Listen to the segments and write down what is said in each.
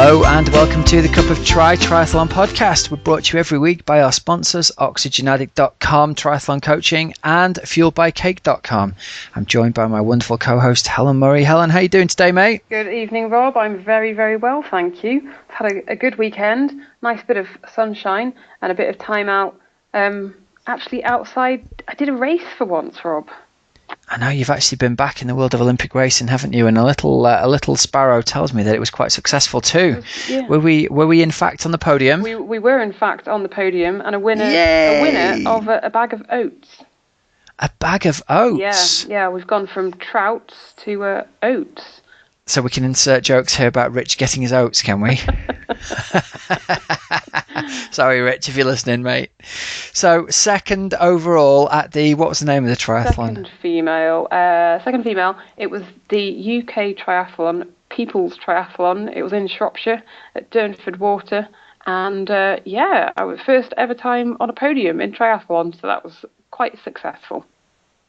Hello and welcome to the Cup of Triathlon podcast. We're brought to you every week by our sponsors, oxygenaddict.com, triathlon coaching, and fueledbycake.com. I'm joined by my wonderful co-host, Helen Murray. Helen, how you doing today, mate? Good evening, Rob. I'm very, very well, thank you. I've had a good weekend, nice bit of sunshine and a bit of time out. Actually outside, I did a race for once, Rob. I know you've actually been back in the world of Olympic racing, haven't you? And a little sparrow tells me that it was quite successful too. Yeah. Were we in fact on the podium? We were in fact on the podium, and a winner of a bag of oats. A bag of oats. Yeah. We've gone from trouts to oats. So we can insert jokes here about Rich getting his oats, can we? Sorry, Rich, if you're listening, mate. So second overall at the, what was the name of the triathlon? Second female. It was the UK Triathlon, People's Triathlon. It was in Shropshire at Durnford Water. And I was first ever time on a podium in triathlon, so that was quite successful.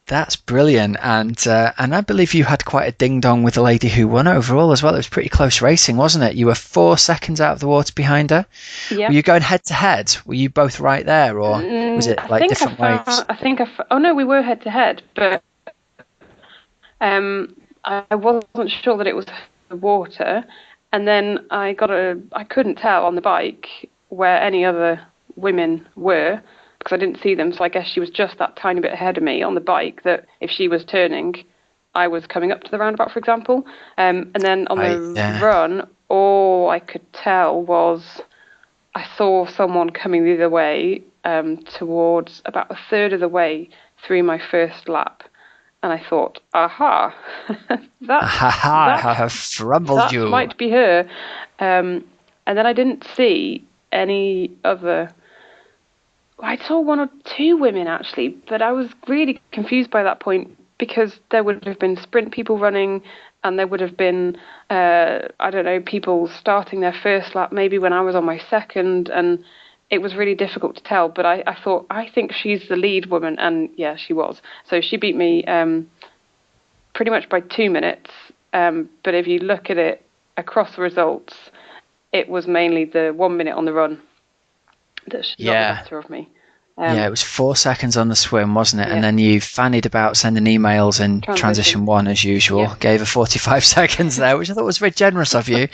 That's brilliant, and I believe you had quite a ding-dong with the lady who won overall as well. It was pretty close racing, wasn't it? You were 4 seconds out of the water behind her. Yeah. Were you going head-to-head? Were you both right there, or was it like different waves? No, we were head-to-head, but I wasn't sure that it was the water, and then I couldn't tell on the bike where any other women were, because I didn't see them, so I guess she was just that tiny bit ahead of me on the bike that if she was turning, I was coming up to the roundabout, for example. And then on the run, all I could tell was I saw someone coming the other way towards about a third of the way through my first lap. And I thought, aha, I have rumbled you. That might be her. And then I didn't see any other... I saw 1 or 2 women, actually, but I was really confused by that point because there would have been sprint people running and there would have been, people starting their first lap maybe when I was on my second, and it was really difficult to tell. But I thought, I think she's the lead woman, and yeah, she was. So she beat me pretty much by 2 minutes, but if you look at it across the results, it was mainly the 1 minute on the run that she got the better of me. It was 4 seconds on the swim, wasn't it? Yeah. And then you fannied about sending emails in transition 1 as usual. Yeah. Gave her 45 seconds there, which I thought was very generous of you.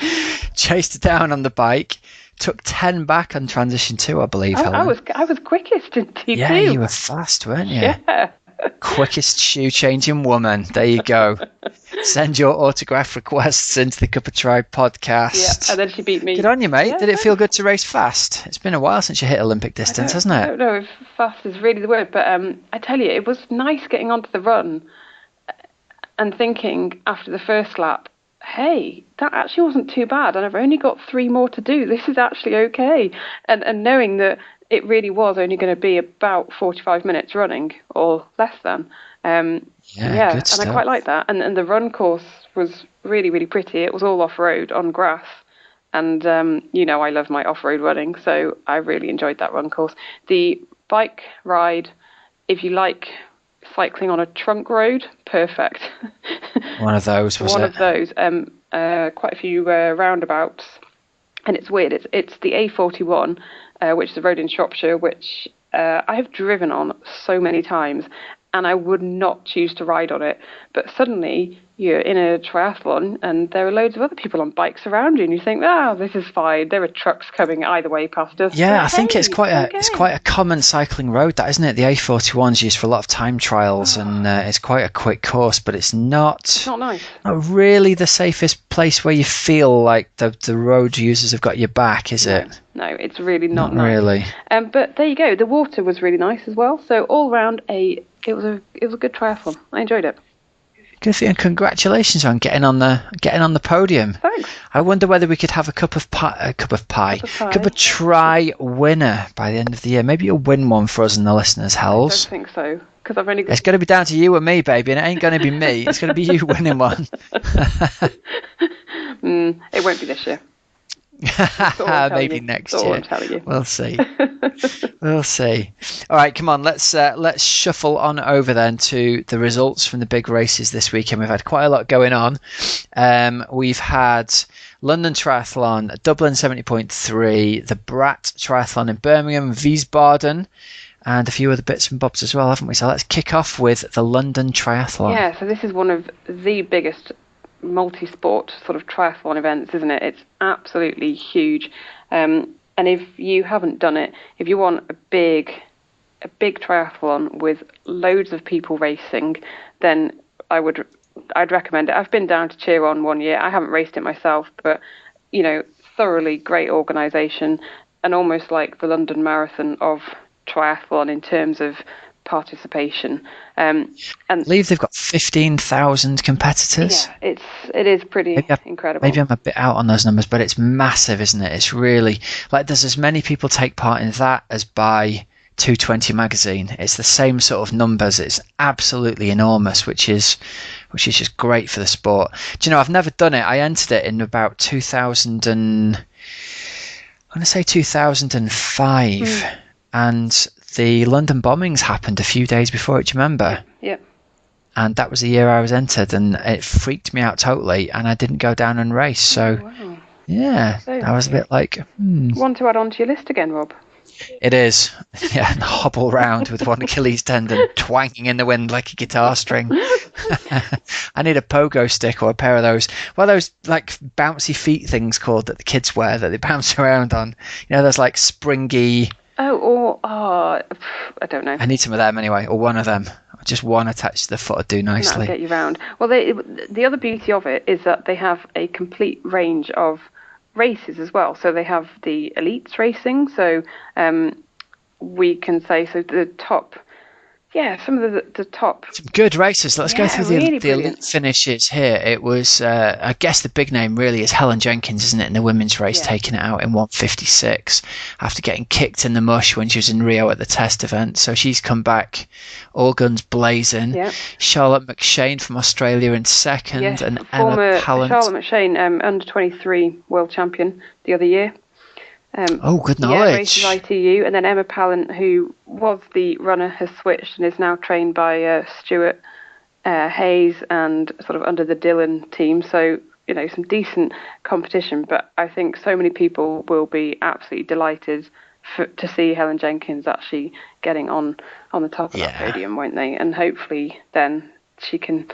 Chased her down on the bike. Took 10 back on transition 2, I believe. Helen. I was quickest in T2. Yeah, you were fast, weren't you? Yeah. Quickest shoe changing woman. There you go. Send your autograph requests into the Cup of Tri podcast. Yeah, and then she beat me. Good on you, mate. Yeah, did it feel good to race fast? It's been a while since you hit Olympic distance, hasn't it? I don't know if fast is really the word, but I tell you, it was nice getting onto the run and thinking after the first lap, hey, that actually wasn't too bad, and I've only got 3 more to do. This is actually okay. And knowing that it really was only going to be about 45 minutes running, or less than. And I quite like that. And the run course was really, really pretty. It was all off-road on grass. And, I love my off-road running, so I really enjoyed that run course. The bike ride, if you like cycling on a trunk road, perfect. One of those, was it? One of those. Quite a few roundabouts. And it's weird. It's the A41, which is a road in Shropshire, which I have driven on so many times, and I would not choose to ride on it. But suddenly you're in a triathlon and there are loads of other people on bikes around you, and you think, this is fine. There are trucks coming either way past us. Yeah, I think it's quite a common cycling road, that, isn't it? The A41's used for a lot of time trials, and it's quite a quick course, but it's not nice. Not really the safest place where you feel like the road users have got your back, is it? No, it's really not nice. Really. But there you go. The water was really nice as well. So all round, it was a good triathlon. I enjoyed it. Good for you, and congratulations on getting on the podium. Thanks. I wonder whether we could have a cup of Tri winner by the end of the year. Maybe you'll win one for us and the listeners, Hells. I don't think so, because I've only got... It's going to be down to you and me, baby, and it ain't going to be me. It's going to be you winning one. It won't be this year. Maybe next That's all year. I'm telling you. We'll see. We'll see. All right, come on. Let's shuffle on over then to the results from the big races this weekend. We've had quite a lot going on. We've had London Triathlon, Dublin 70.3, the BRAT Triathlon in Birmingham, Wiesbaden, and a few other bits and bobs as well, haven't we? So let's kick off with the London Triathlon. Yeah, so this is one of the biggest multi-sport sort of triathlon events, isn't it? It's absolutely huge. And if you haven't done it, if you want a big triathlon with loads of people racing, then I'd recommend it. I've been down to cheer on one year. I haven't raced it myself, but thoroughly great organisation, and almost like the London Marathon of triathlon in terms of participation. And I believe they've got 15,000 competitors. Yeah, it is pretty incredible. Maybe I'm a bit out on those numbers, but it's massive, isn't it? It's really like there's as many people take part in that as buy 220 magazine. It's the same sort of numbers. It's absolutely enormous, which is just great for the sport. Do you know, I've never done it. I entered it in about 2005, and the London bombings happened a few days before it. Do you remember? Yeah. And that was the year I was entered, and it freaked me out totally, and I didn't go down and race. So, wow. Yeah, I was a bit like, Want to add on to your list again, Rob? It is. Yeah, and hobble round with one Achilles tendon twanging in the wind like a guitar string. I need a pogo stick or a pair of those, those like bouncy feet things called that the kids wear that they bounce around on. Those like springy... I don't know. I need some of them anyway, or one of them. Just one attached to the foot would do nicely. That'll get you round. Well, the other beauty of it is that they have a complete range of races as well. So they have the elites racing. So we can say the top. Yeah, some of the top. Some good races. Let's go through really the elite finishes here. It was, I guess the big name really is Helen Jenkins, isn't it, in the women's race, taking it out in 1:56 after getting kicked in the mush when she was in Rio at the test event. So she's come back all guns blazing. Yeah. Charlotte Mcshane from Australia in second, and former Emma Pallant. Charlotte Mcshane, under 23 world champion the other year. Good knowledge. Yeah, races ITU, and then Emma Pallant, who was the runner, has switched and is now trained by Stuart Hayes and sort of under the Dillon team. So, some decent competition. But I think so many people will be absolutely delighted to see Helen Jenkins actually getting on the top of that podium, won't they? And hopefully then she can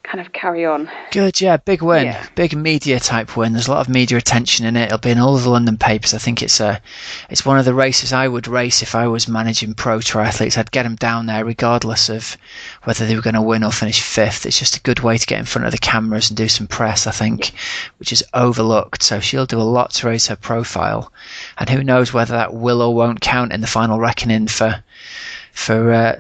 kind of carry on. Good, yeah, big win, big media type win. There's a lot of media attention in it. It'll be in all of the London papers. I think it's one of the races I would race if I was managing pro triathletes. I'd get them down there regardless of whether they were going to win or finish fifth. It's just a good way to get in front of the cameras and do some press, I think, which is overlooked. So she'll do a lot to raise her profile, and who knows whether that will or won't count in the final reckoning for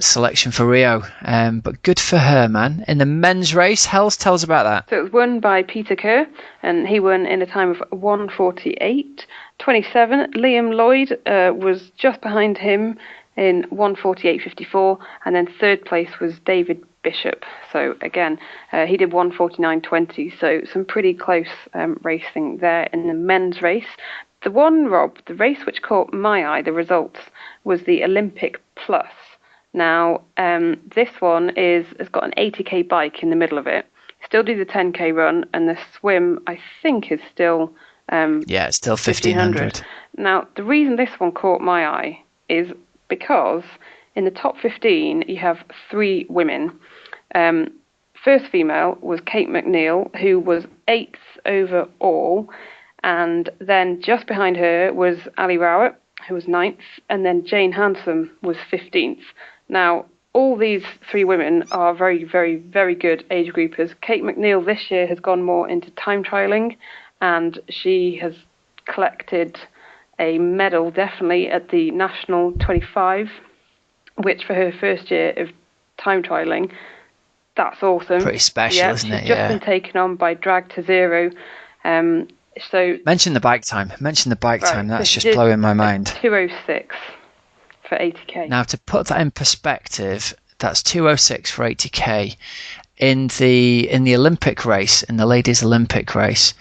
selection for Rio. But good for her, man. In the men's race, tell us about that. So it was won by Peter Kerr, and he won in a time of 1:48.27. Liam Lloyd was just behind him in 1:48.54, and then third place was David Bishop. So again, he did 1:49.20. So some pretty close racing there in the men's race. The race which caught my eye, the results, was the Olympic Plus. Now, this one has got an 80k bike in the middle of it. Still do the 10k run, and the swim, I think, is still... it's still 1500. Now, the reason this one caught my eye is because in the top 15, you have 3 women. First female was Kate Mcneil, who was 8th overall, and then just behind her was Ali Rowett, who was 9th, and then Jane Handsome was 15th. Now, all these 3 women are very, very, very good age groupers. Kate Mcneil this year has gone more into time trialling, and she has collected a medal definitely at the National 25, which for her first year of time trialling, that's awesome. Pretty special, isn't it? She's just been taken on by Drag to Zero. So mention the bike time. That's just blowing my mind. 2:06 for 80k. Now, to put that in perspective, that's 2:06 for 80k. In the Olympic race, in the ladies' Olympic race,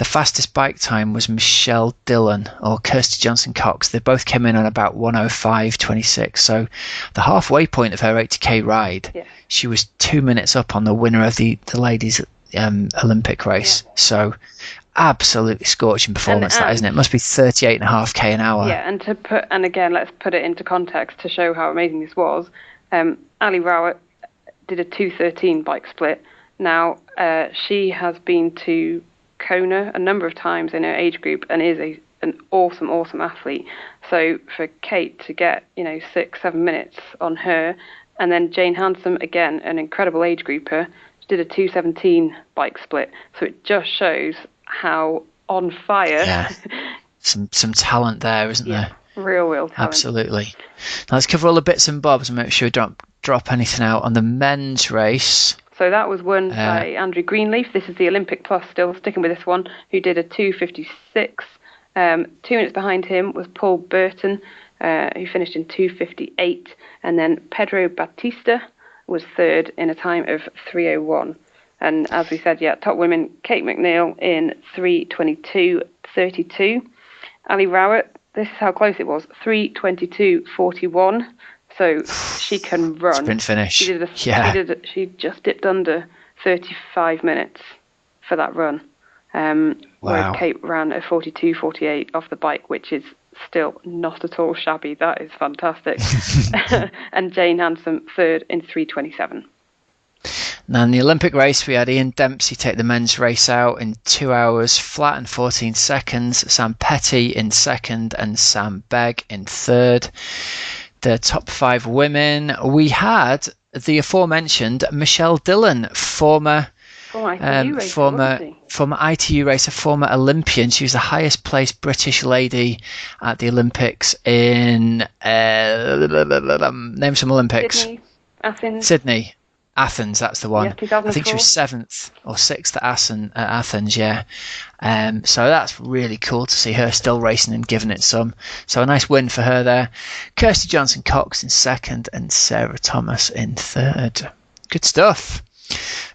The fastest bike time was Michelle Dillon or Kirsty Johnson-Cox. They both came in on about 1:05.26. So the halfway point of her 80k ride, she was 2 minutes up on the winner of the ladies' Olympic race. Yeah. So absolutely scorching performance, that, isn't it? It must be 38.5k an hour. Yeah, and again, let's put it into context to show how amazing this was. Ali Rowett did a 2:13 bike split. Now, she has been to Kona a number of times in her age group and is an awesome athlete. So for Kate to get 6-7 minutes on her, and then Jane Handsome, again an incredible age grouper, did a 2:17 bike split. So it just shows how on fire. Yeah, some talent there, isn't there? Real talent. Absolutely. Now let's cover all the bits and bobs and make sure we don't drop anything out on the men's race. So that was won by Andrew Greenleaf. This is the Olympic Plus, still sticking with this one, who did a 2:56. 2 minutes behind him was Paul Burton, who finished in 2:58. And then Pedro Batista was third in a time of 3:01. And as we said, top women, Kate Mcneil in 3:22.32. Ali Rowett, this is how close it was, 3:22.41. So she can run. Sprint finish. She just dipped under 35 minutes for that run. Whereas Kate ran a 42.48 off the bike, which is still not at all shabby. That is fantastic. And Jane Handsome third in 3:27. Now in the Olympic race, we had Ian Dempsey take the men's race out in 2 hours flat and 14 seconds. Sam Petty in second and Sam Begg in third. The top 5 women, we had the aforementioned Michelle Dillon, former ITU racer, former Olympian. She was the highest placed British lady at the Olympics in name some Olympics. Sydney. Athens, that's the one. Yeah, I think she was 7th or 6th at Athens, yeah. So that's really cool to see her still racing and giving it some. So a nice win for her there. Kirsty Johnson-Cox in second and Sarah Thomas in third. Good stuff.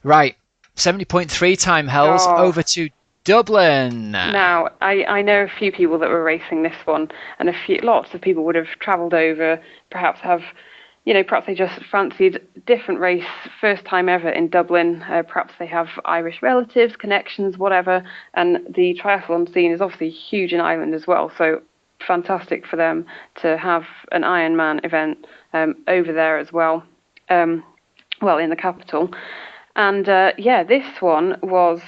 Right, 70.3 time, Hells, over to Dublin. Now, I know a few people that were racing this one, and lots of people would have travelled over, perhaps they just fancied different race, first time ever in Dublin. Perhaps they have Irish relatives, connections, whatever. And the triathlon scene is obviously huge in Ireland as well. So fantastic for them to have an Ironman event over there as well. In the capital. And this one was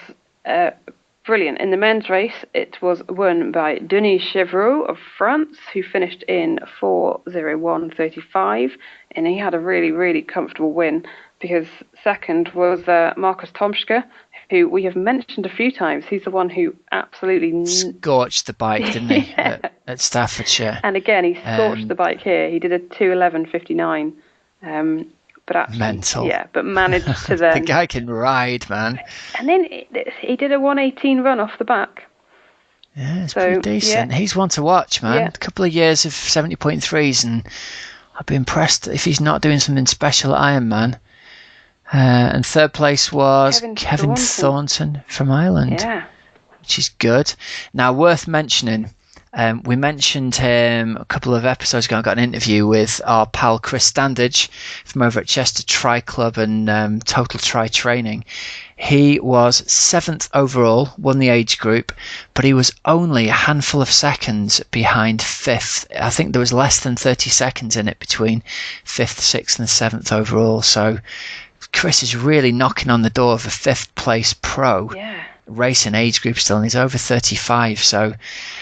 brilliant. In the men's race, it was won by Denis Chevreau of France, who finished in 4:01.35, and he had a really, really comfortable win because second was Markus Tomschke, who we have mentioned a few times. He's the one who absolutely scorched the bike, didn't he, at Stafforshire? And again, he scorched the bike here. He did a 2:11.59. But mental. Yeah, but managed to then... The guy can ride, man. And then he did a 1:18 run off the back. Yeah, it's pretty decent. Yeah. He's one to watch, man. Yeah. A couple of years of 70.3s, and I'd be impressed if he's not doing something special at Ironman. And third place was Kevin Thornton from Ireland, which is good. Now, worth mentioning, we mentioned him a couple of episodes ago. I got an interview with our pal Chris Standage from over at Chester Tri Club and Total Tri Training. He was 7th overall, won the age group, but he was only a handful of seconds behind 5th. I think there was less than 30 seconds in it between 5th, 6th and 7th overall. So Chris is really knocking on the door of a 5th place pro. Yeah. Racing age group still, and he's over 35, so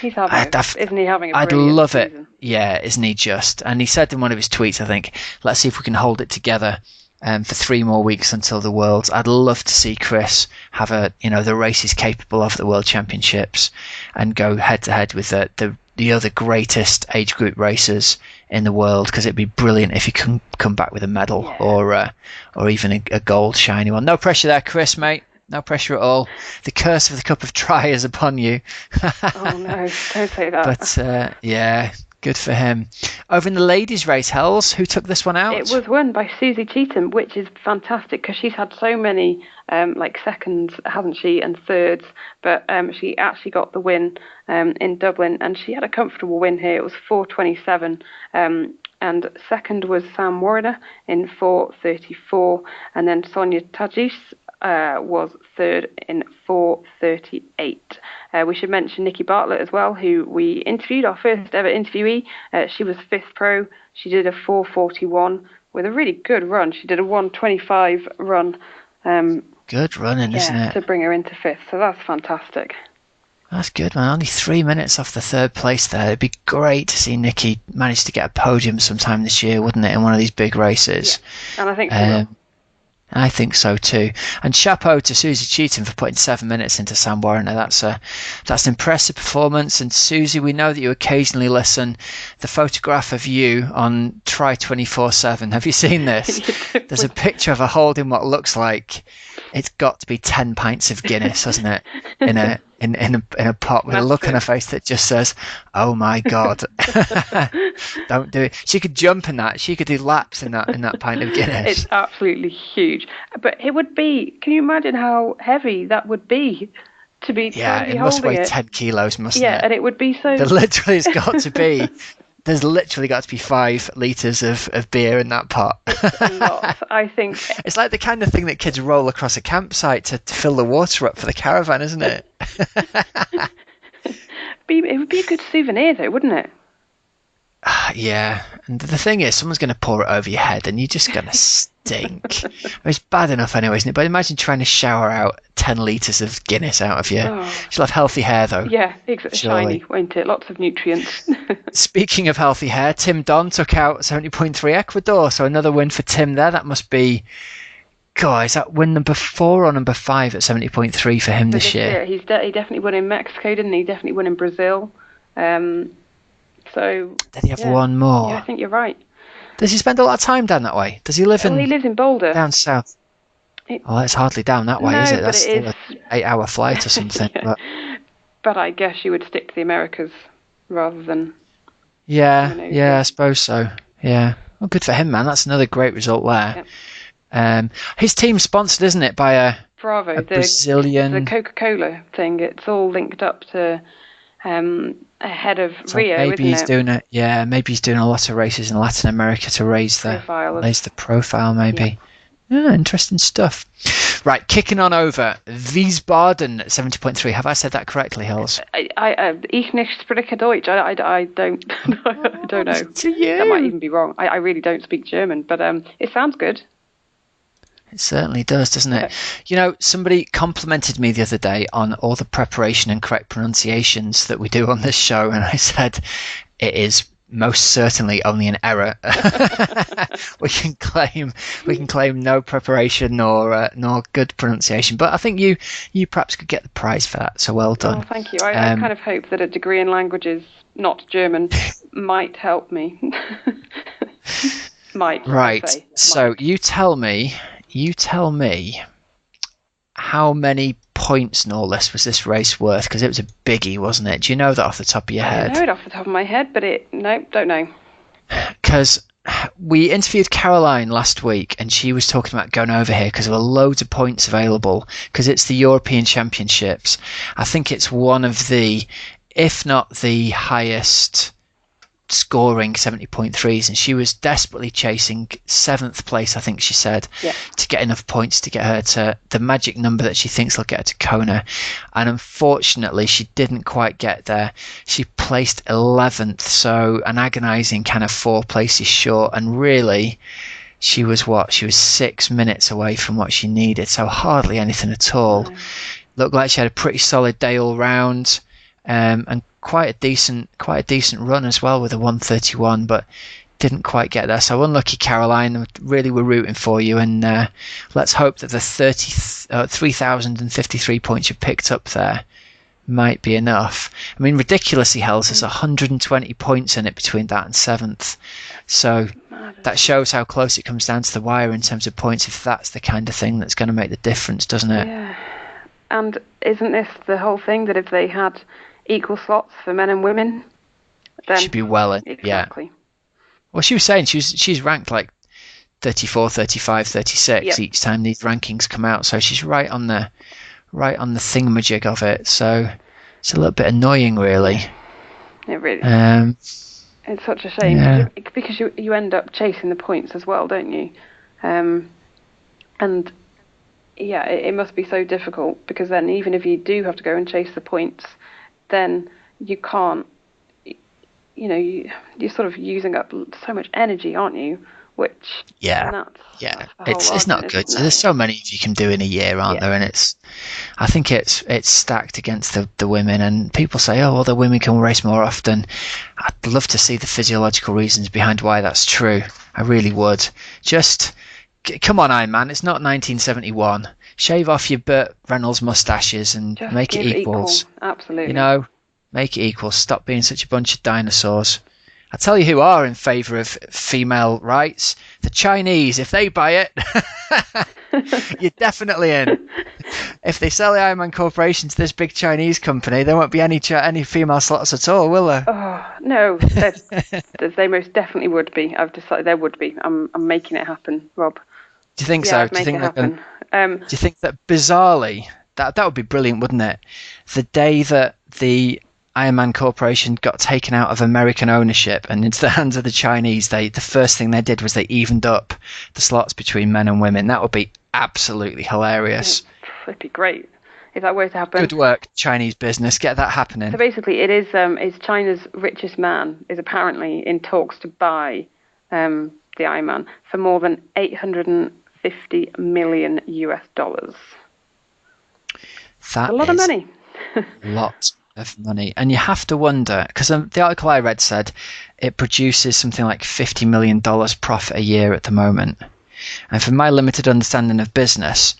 isn't he having a I'd brilliant love season? It. Yeah, isn't he just? And he said in one of his tweets, I think, let's see if we can hold it together for 3 more weeks until the Worlds. I'd love to see Chris have the races capable of the World Championships and go head to head with the other greatest age group racers in the world, because it'd be brilliant if he can come back with a medal or even a gold shiny one. No pressure there, Chris, mate. No pressure at all. The curse of the cup of Tri is upon you. Oh no, don't say that. But Good for him. Over in the ladies' race, Hells, who took this one out? It was won by Susie Cheetham, which is fantastic because she's had so many seconds, hasn't she, and thirds. But she actually got the win in Dublin, and she had a comfortable win here. It was 4:27. And second was Sam Warner in 4:34, and then Sonia Tajis was third in 4:38. We should mention Nikki Bartlett as well, who we interviewed, our first ever interviewee. She was fifth pro. She did a 4:41 with a really good run. She did a 1:25 run. Good running, isn't it? To bring her into fifth. So that's fantastic. That's good, man. Only 3 minutes off the third place there. It'd be great to see Nikki manage to get a podium sometime this year, wouldn't it, in one of these big races? Yeah. And I think she will. I think so too. And chapeau to Susie Cheetham for putting 7 minutes into Sam Warner. That's an impressive performance. And Susie, we know that you occasionally listen. The photograph of you on Try 24/7. Have you seen this? There's a picture of her holding what looks like it's got to be 10 pints of Guinness, hasn't it? In a pot with a look on her face that just says, "Oh my God, don't do it." She could jump in that. She could do laps in that pint of Guinness. It's absolutely huge. But it would be. Can you imagine how heavy that would be to be? Yeah, it must weigh 10 kilos, mustn't it? Yeah, and it would be so. There literally has got to be. There's literally got to be 5 litres of beer in that pot. Lots, I think. It's like the kind of thing that kids roll across a campsite to fill the water up for the caravan, isn't it? It would be a good souvenir, though, wouldn't it? Yeah, and the thing is, someone's going to pour it over your head and you're just going to stink. It's bad enough anyway, isn't it? But imagine trying to shower out 10 litres of Guinness out of you. Oh. She'll have healthy hair, though. Yeah, exactly. Shiny, won't it? Lots of nutrients. Speaking of healthy hair, Tim Don took out 70.3 Ecuador, so another win for Tim there. That must be... God, is that win number 4 or number 5 at 70.3 for him this year? He definitely won in Mexico, didn't he? Definitely won in Brazil. So did he have one more? Yeah, I think you're right. Does he spend a lot of time down that way? Does he live in? Well, he lives in Boulder. Down south. It's hardly down that way, is it? That's still an 8-hour flight or something. Yeah. But I guess you would stick to the Americas rather than. Yeah, I suppose so. Yeah. Well, good for him, man. That's another great result there. Yep. His team's sponsored, isn't it, by a Brazilian... The Coca-Cola thing. It's all linked up to ahead of Rio, maybe isn't he's it? doing it. Yeah, maybe he's doing a lot of races in Latin America to raise the profile, maybe. Yeah, interesting stuff. Right, kicking on over. Wiesbaden 70.3. Have I said that correctly, Hills? Ich nicht spreche Deutsch. I don't I don't know. To you. That might even be wrong. I really don't speak German, but it sounds good. It certainly does, doesn't it? You know, somebody complimented me the other day on all the preparation and correct pronunciations that we do on this show, and I said it is most certainly only an error. we can claim no preparation nor good pronunciation, but I think you perhaps could get the prize for that. So well done. Oh, thank you. I kind of hope that a degree in languages, not German, might help me. Right. So you tell me how many points and all this was this race worth, because it was a biggie, wasn't it? Do you know that off the top of your head? I know it off the top of my head, but don't know. Because we interviewed Caroline last week and she was talking about going over here because there were loads of points available because it's the European Championships. I think it's one of the, if not the highest scoring 70.3s, and she was desperately chasing 7th place, I think she said, to get enough points to get her to the magic number that she thinks will get her to Kona. And unfortunately she didn't quite get there. She placed 11th, so an agonizing kind of 4 places short, and really she was 6 minutes away from what she needed, so hardly anything at all. Looked like she had a pretty solid day all round, and quite a decent run as well with a 1:31, but didn't quite get there. So unlucky, Caroline. Really, we're rooting for you, and let's hope that the 3,053 points you picked up there might be enough. I mean, ridiculously, Hells, there's 120 points in it between that and 7th, so that shows how close it comes down to the wire in terms of points, if that's the kind of thing that's going to make the difference, doesn't it? Yeah. And isn't this the whole thing, that if they had equal slots for men and women, then she'd be well in. exactly. Yeah. Well, she was saying she's ranked like 34, 35, 36 each time these rankings come out. So she's right on the thingamajig of it. So it's a little bit annoying, really. It really. It's such a shame because you end up chasing the points as well, don't you? And yeah, it must be so difficult because then even if you do have to go and chase the points, then you can't. You're sort of using up so much energy, aren't you? Which it's not good. So there's so many you can do in a year, aren't there? And I think it's stacked against the women. And people say, oh, well, the women can race more often. I'd love to see the physiological reasons behind why that's true. I really would. Just come on, Ironman. It's not 1971. Shave off your Burt Reynolds mustaches and just make it equals. Absolutely. Make it equal. Stop being such a bunch of dinosaurs. I tell you who are in favour of female rights. The Chinese. If they buy it, you're definitely in. If they sell the Ironman Corporation to this big Chinese company, there won't be any female slots at all, will there? Oh, no. They most definitely would be. I've decided there would be. I'm making it happen, Rob. Do you think so? I'd make it happen. Do you think that bizarrely, that would be brilliant, wouldn't it? The day that the Ironman Corporation got taken out of American ownership and into the hands of the Chinese, the first thing they did was they evened up the slots between men and women. That would be absolutely hilarious. It'd be great if that were to happen. Good work, Chinese business. Get that happening. So basically, it is China's richest man is apparently in talks to buy the Ironman for more than $850 million US. That's a lot of money. Lot of money. And you have to wonder, because the article I read said it produces something like $50 million profit a year at the moment. And from my limited understanding of business,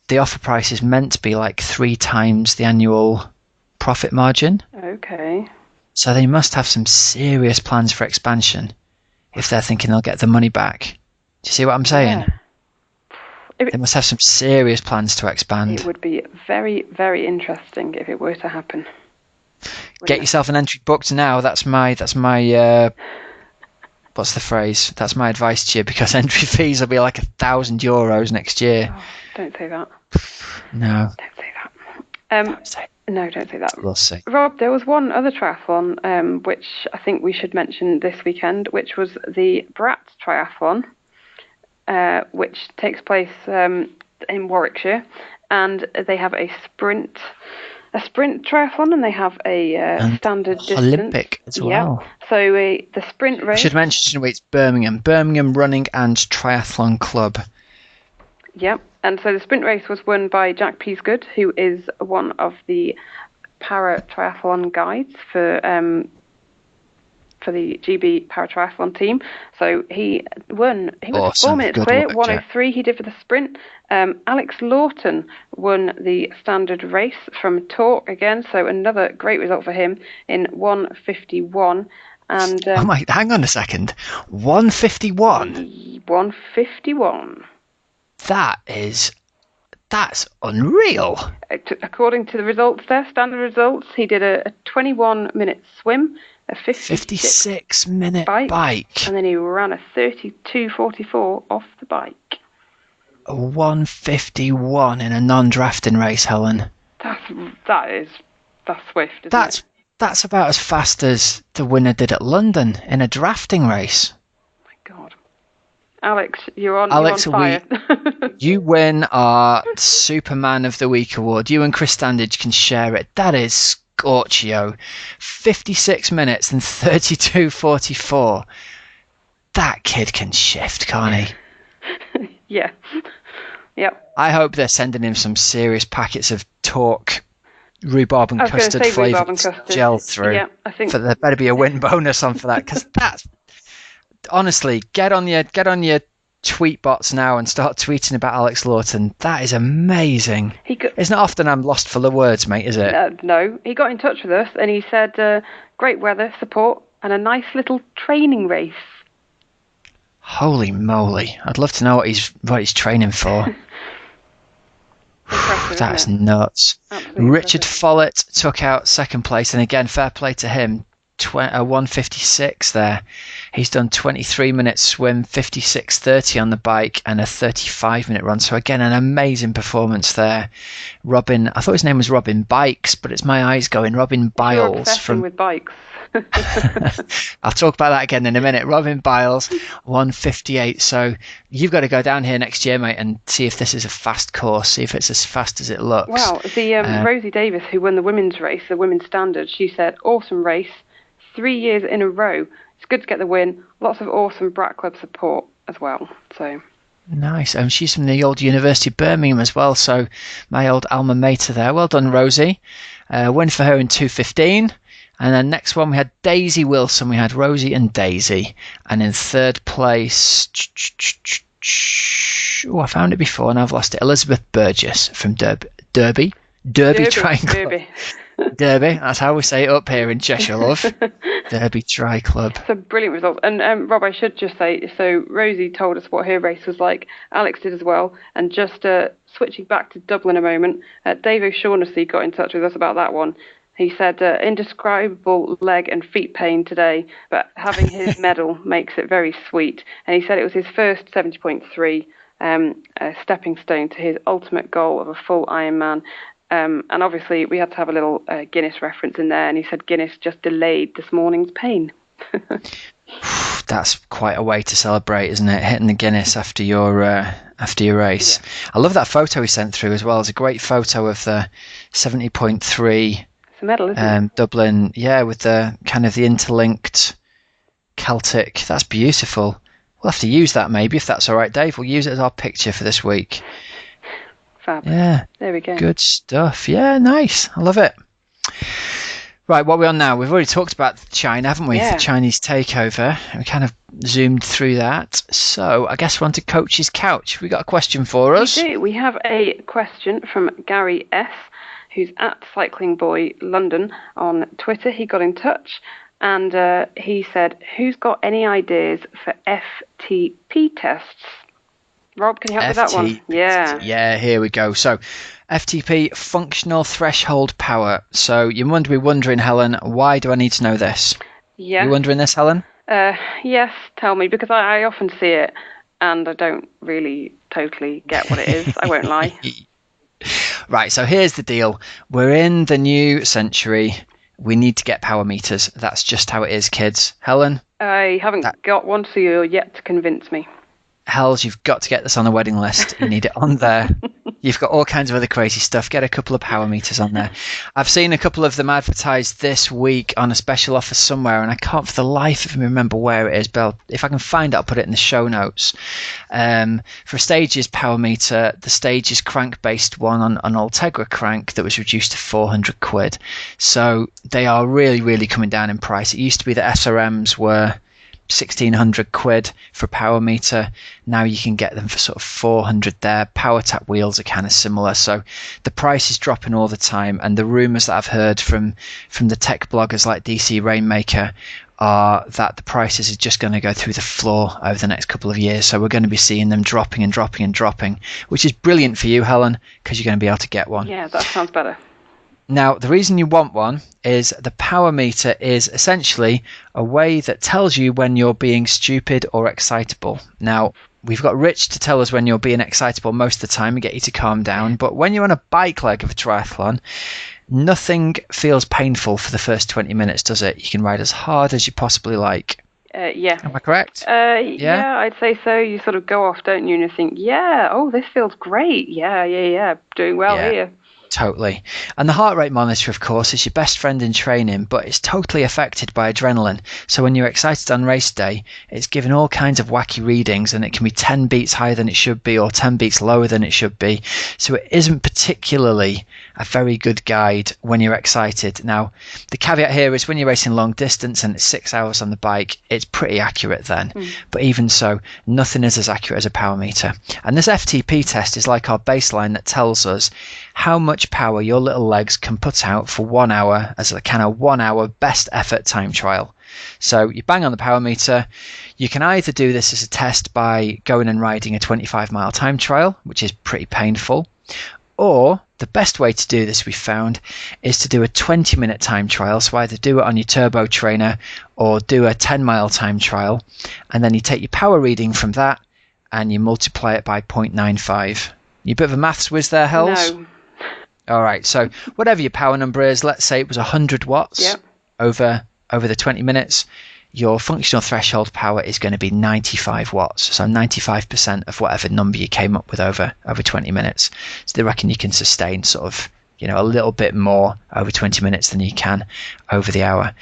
the offer price is meant to be like 3 times the annual profit margin. Okay. So they must have some serious plans for expansion if they're thinking they'll get the money back. Do you see what I'm saying? Yeah. They must have some serious plans to expand. It would be very, very interesting if it were to happen. Get yourself an entry booked now. That's my what's the phrase? That's my advice to you, because entry fees will be like €1,000 next year. Oh, don't say that. No. Don't say that. No, don't say that. We'll see. Rob, there was one other triathlon which I think we should mention this weekend, which was the BRAT triathlon, which takes place in Warwickshire, and they have a sprint triathlon, and they have a standard distance. Olympic as well. Yeah. So the sprint race. I should mention it's Birmingham Running and Triathlon Club. Yeah, and so the sprint race was won by Jack Peasgood, who is one of the para triathlon guides for the GB para triathlon team. So he won. He was awesome. 4 minutes clear. 1:03 he did for the sprint. Alex Lawton won the standard race from Torque again. So another great result for him in 1:51. And hang on a second. 1:51. 1:51. That's unreal. According to the results there, standard results, he did a 21-minute swim, a 56-minute bike, and then he ran a 32:44 off the bike. A 1:51 in a non-drafting race, Helen. That's swift, isn't it? That's about as fast as the winner did at London in a drafting race. Oh my God. Alex, you're on fire. You win our Superman of the Week award. You and Chris Standage can share it. That is Scorchio. 56 minutes and 32:44. That kid can shift, can't he? Yeah. Yep. I hope they're sending him some serious packets of Torque rhubarb and custard flavoured gel through. Yeah, I think. But there better be a win bonus on for that, because that's honestly, get on your tweet bots now and start tweeting about Alex Lawton. That is amazing. It's not often I'm lost for the words, mate, is it? No. He got in touch with us and he said, great weather, support, and a nice little training race. Holy moly. I'd love to know what he's training for. That is nuts. Absolutely Richard Follett took out second place, and again, fair play to him. 1:56 there. He's done 23-minute swim, 56:30 on the bike, and a 35-minute run. So again, an amazing performance there. Robin, I thought his name was Robin Bikes, but it's my eyes going. Robin Biles from with bikes. I'll talk about that again in a minute. Robin Biles, 1:58. So you've got to go down here next year, mate, and see if this is a fast course, see if it's as fast as it looks. Wow, Rosie Davis, who won the women's race, the women's standard, she said, awesome race, 3 years in a row. It's good to get the win. Lots of awesome BRAT Club support as well. So nice. And she's from the old University of Birmingham as well, so my old alma mater there. Well done, Rosie. Win for her in 2:15. And then next one, we had Daisy Wilson. We had Rosie and Daisy. And in third place, I found it before and I've lost it. Elizabeth Burgess from Derby Triangle. Derby, that's how we say it up here in Cheshire, love. Derby Tri Club. It's a brilliant result. And Rob, I should just say, so Rosie told us what her race was like. Alex did as well. And just switching back to Dublin a moment, Dave O'Shaughnessy got in touch with us about that one. He said, indescribable leg and feet pain today, but having his medal makes it very sweet. And he said it was his first 70.3 stepping stone to his ultimate goal of a full Ironman. And obviously we had to have a little Guinness reference in there, and he said Guinness just delayed this morning's pain. That's quite a way to celebrate, isn't it? Hitting the Guinness after your race. Yeah. I love that photo he sent through as well. It's a great photo of the 70.3 medal, isn't it? Dublin, yeah, with the kind of the interlinked Celtic. That's beautiful. We'll have to use that maybe, if that's all right, Dave. We'll use it as our picture for this week. Fab. Yeah. There we go. Good stuff. Yeah, nice. I love it. Right, what are we on now? We've already talked about China, haven't we? Yeah. The Chinese takeover. We kind of zoomed through that. So I guess we're on to Coach's Couch. We got a question for us. We do. We have a question from Gary S., who's at Cycling Boy London on Twitter. He got in touch and he said, who's got any ideas for FTP tests? Rob, can you help with that one? Yeah. Yeah, here we go. So FTP, functional threshold power. So you might be wondering, Helen, why do I need to know this? Yeah. You wondering this, Helen? Yes, tell me, because I often see it and I don't really totally get what it is. I won't lie. Right, so here's the deal. We're in the new century. We need to get power meters. That's just how it is, kids. Helen? I haven't got one, so you're yet to convince me. Hells, you've got to get this on the wedding list. You need it on there. You've got all kinds of other crazy stuff. Get a couple of power meters on there. I've seen a couple of them advertised this week on a special offer somewhere, and I can't for the life of me remember where it is, but if I can find it, I'll put it in the show notes. For a Stages power meter, the Stages crank-based one on an Ultegra crank that was reduced to 400 quid. So they are really, really coming down in price. It used to be that SRMs were 1,600 quid for a power meter. Now you can get them for sort of 400 there. Power tap wheels are kind of similar, so the price is dropping all the time. And the rumours that I've heard from the tech bloggers like DC Rainmaker are that the prices are just going to go through the floor over the next couple of years. So we're going to be seeing them dropping and dropping and dropping, which is brilliant for you, Helen, because you're going to be able to get one. Yeah, that sounds better. Now, the reason you want one is the power meter is essentially a way that tells you when you're being stupid or excitable. Now, we've got Rich to tell us when you're being excitable most of the time and get you to calm down. But when you're on a bike leg of a triathlon, nothing feels painful for the first 20 minutes, does it? You can ride as hard as you possibly like. Yeah. Am I correct? Yeah, I'd say so. You sort of go off, don't you? And you think, yeah, oh, this feels great. Yeah. Doing well here. Totally. And the heart rate monitor, of course, is your best friend in training, but it's totally affected by adrenaline. So when you're excited on race day, it's giving all kinds of wacky readings, and it can be 10 beats higher than it should be or 10 beats lower than it should be. So it isn't particularly a very good guide when you're excited. Now, the caveat here is when you're racing long distance and it's 6 hours on the bike, it's pretty accurate then. But even so, nothing is as accurate as a power meter. And this FTP test is like our baseline that tells us how much power your little legs can put out for 1 hour as a kind of 1 hour best effort time trial. So you bang on the power meter. You can either do this as a test by going and riding a 25-mile time trial, which is pretty painful, Or the best way to do this, we found, is to do a 20-minute time trial. So either do it on your turbo trainer or do a 10-mile time trial. And then you take your power reading from that and you multiply it by 0.95. You a bit of a maths whiz there, Hels? No. All right. So whatever your power number is, let's say it was 100 watts over the 20 minutes. Your functional threshold power is going to be 95 watts. So 95% of whatever number you came up with over 20 minutes. So they reckon you can sustain sort of, a little bit more over 20 minutes than you can over the hour.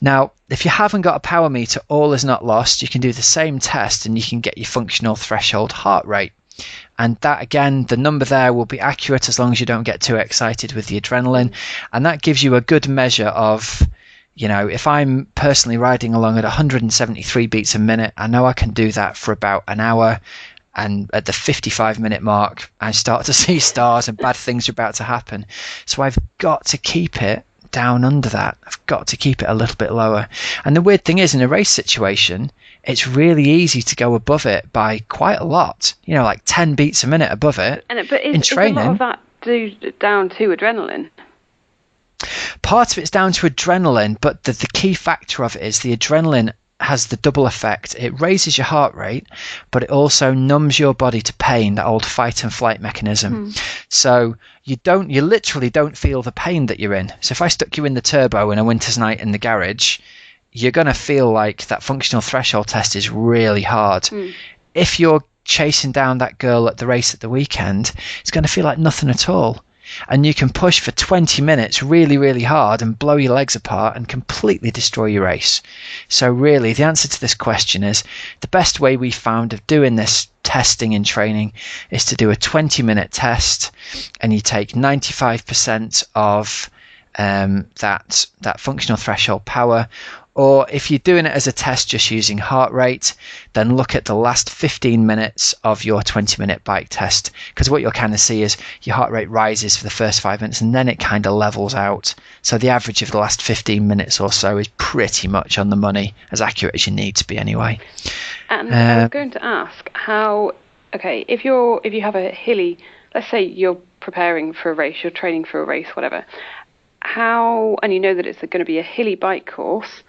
Now, if you haven't got a power meter, all is not lost. You can do the same test and you can get your functional threshold heart rate. And that, again, the number there will be accurate as long as you don't get too excited with the adrenaline. And that gives you a good measure of, if I'm personally riding along at 173 beats a minute, I know I can do that for about an hour. And at the 55-minute mark, I start to see stars and bad things are about to happen. So I've got to keep it down under that. I've got to keep it a little bit lower. And the weird thing is, in a race situation, it's really easy to go above it by quite a lot. Like 10 beats a minute above it. But in training, is a lot of that down to adrenaline? Part of it's down to adrenaline, but the key factor of it is the adrenaline has the double effect. It raises your heart rate, but it also numbs your body to pain, that old fight and flight mechanism. So you literally don't feel the pain that you're in. So if I stuck you in the turbo in a winter's night in the garage, you're going to feel like that functional threshold test is really hard. If you're chasing down that girl at the race at the weekend, it's going to feel like nothing at all. And you can push for 20 minutes really, really hard and blow your legs apart and completely destroy your race. So really, the answer to this question is the best way we found of doing this testing and training is to do a 20-minute test, and you take 95% of that functional threshold power. Or if you're doing it as a test just using heart rate, then look at the last 15 minutes of your 20-minute bike test. Because what you'll kind of see is your heart rate rises for the first 5 minutes and then it kind of levels out. So the average of the last 15 minutes or so is pretty much on the money, as accurate as you need to be anyway. And I was going to ask if you have a hilly, let's say you're preparing for a race, you're training for a race, whatever, and you know that it's going to be a hilly bike course,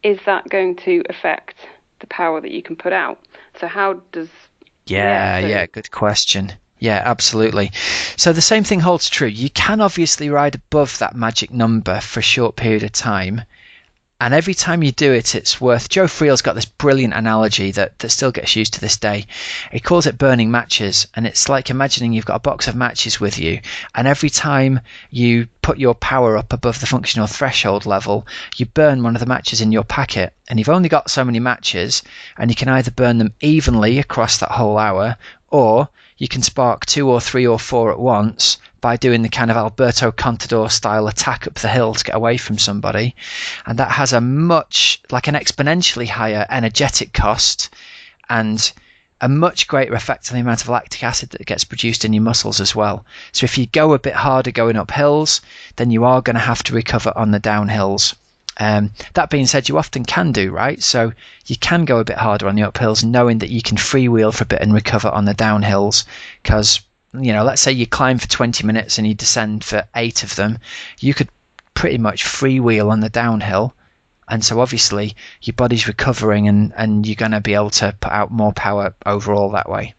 is that going to affect the power that you can put out? So how does... Yeah, good question. Yeah, absolutely. So the same thing holds true. You can obviously ride above that magic number for a short period of time. And every time you do it, it's worth... Joe Friel's got this brilliant analogy that still gets used to this day. He calls it burning matches. And it's like imagining you've got a box of matches with you. And every time you put your power up above the functional threshold level, you burn one of the matches in your packet. And you've only got so many matches. And you can either burn them evenly across that whole hour, or you can spark 2 or 3 or 4 at once by doing the kind of Alberto Contador style attack up the hill to get away from somebody. And that has an exponentially higher energetic cost and a much greater effect on the amount of lactic acid that gets produced in your muscles as well. So if you go a bit harder going up hills, then you are going to have to recover on the downhills. That being said, you often can do, right? So you can go a bit harder on the uphills knowing that you can freewheel for a bit and recover on the downhills, because let's say you climb for 20 minutes and you descend for 8 of them, you could pretty much freewheel on the downhill. And so obviously your body's recovering and you're going to be able to put out more power overall that way.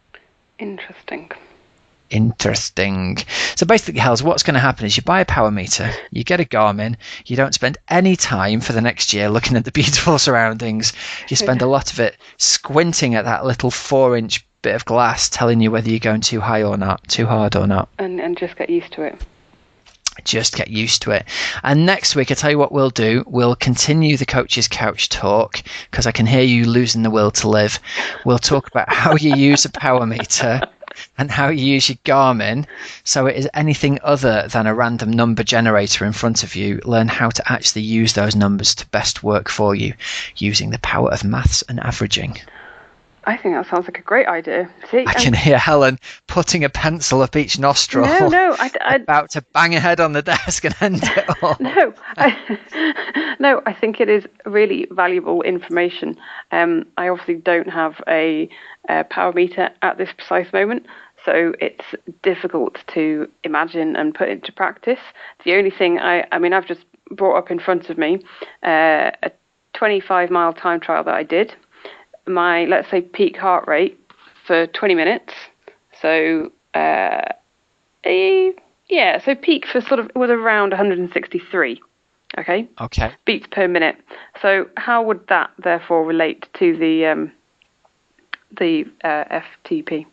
Interesting. So basically, Hels, what's going to happen is you buy a power meter, you get a Garmin, you don't spend any time for the next year looking at the beautiful surroundings. You spend a lot of it squinting at that little 4-inch bit of glass telling you whether you're going too high or not, too hard or not. And just get used to it. Just get used to it. And next week, I tell you what we'll do. We'll continue the Coach's Couch talk, because I can hear you losing the will to live. We'll talk about how you use a power meter and how you use your Garmin, so it is anything other than a random number generator in front of you. Learn how to actually use those numbers to best work for you using the power of maths and averaging. I think that sounds like a great idea. See, I can hear Helen putting a pencil up each nostril. No, about to bang her head on the desk and end it all. No, I think it is really valuable information. I obviously don't have a power meter at this precise moment, So it's difficult to imagine and put into practice. The only thing I've just brought up in front of me a 25-mile time trial that I did. My, let's say, peak heart rate for 20 minutes. So, so peak for sort of was around 163. Okay. Okay. Beats per minute. So how would that therefore relate to the FTP?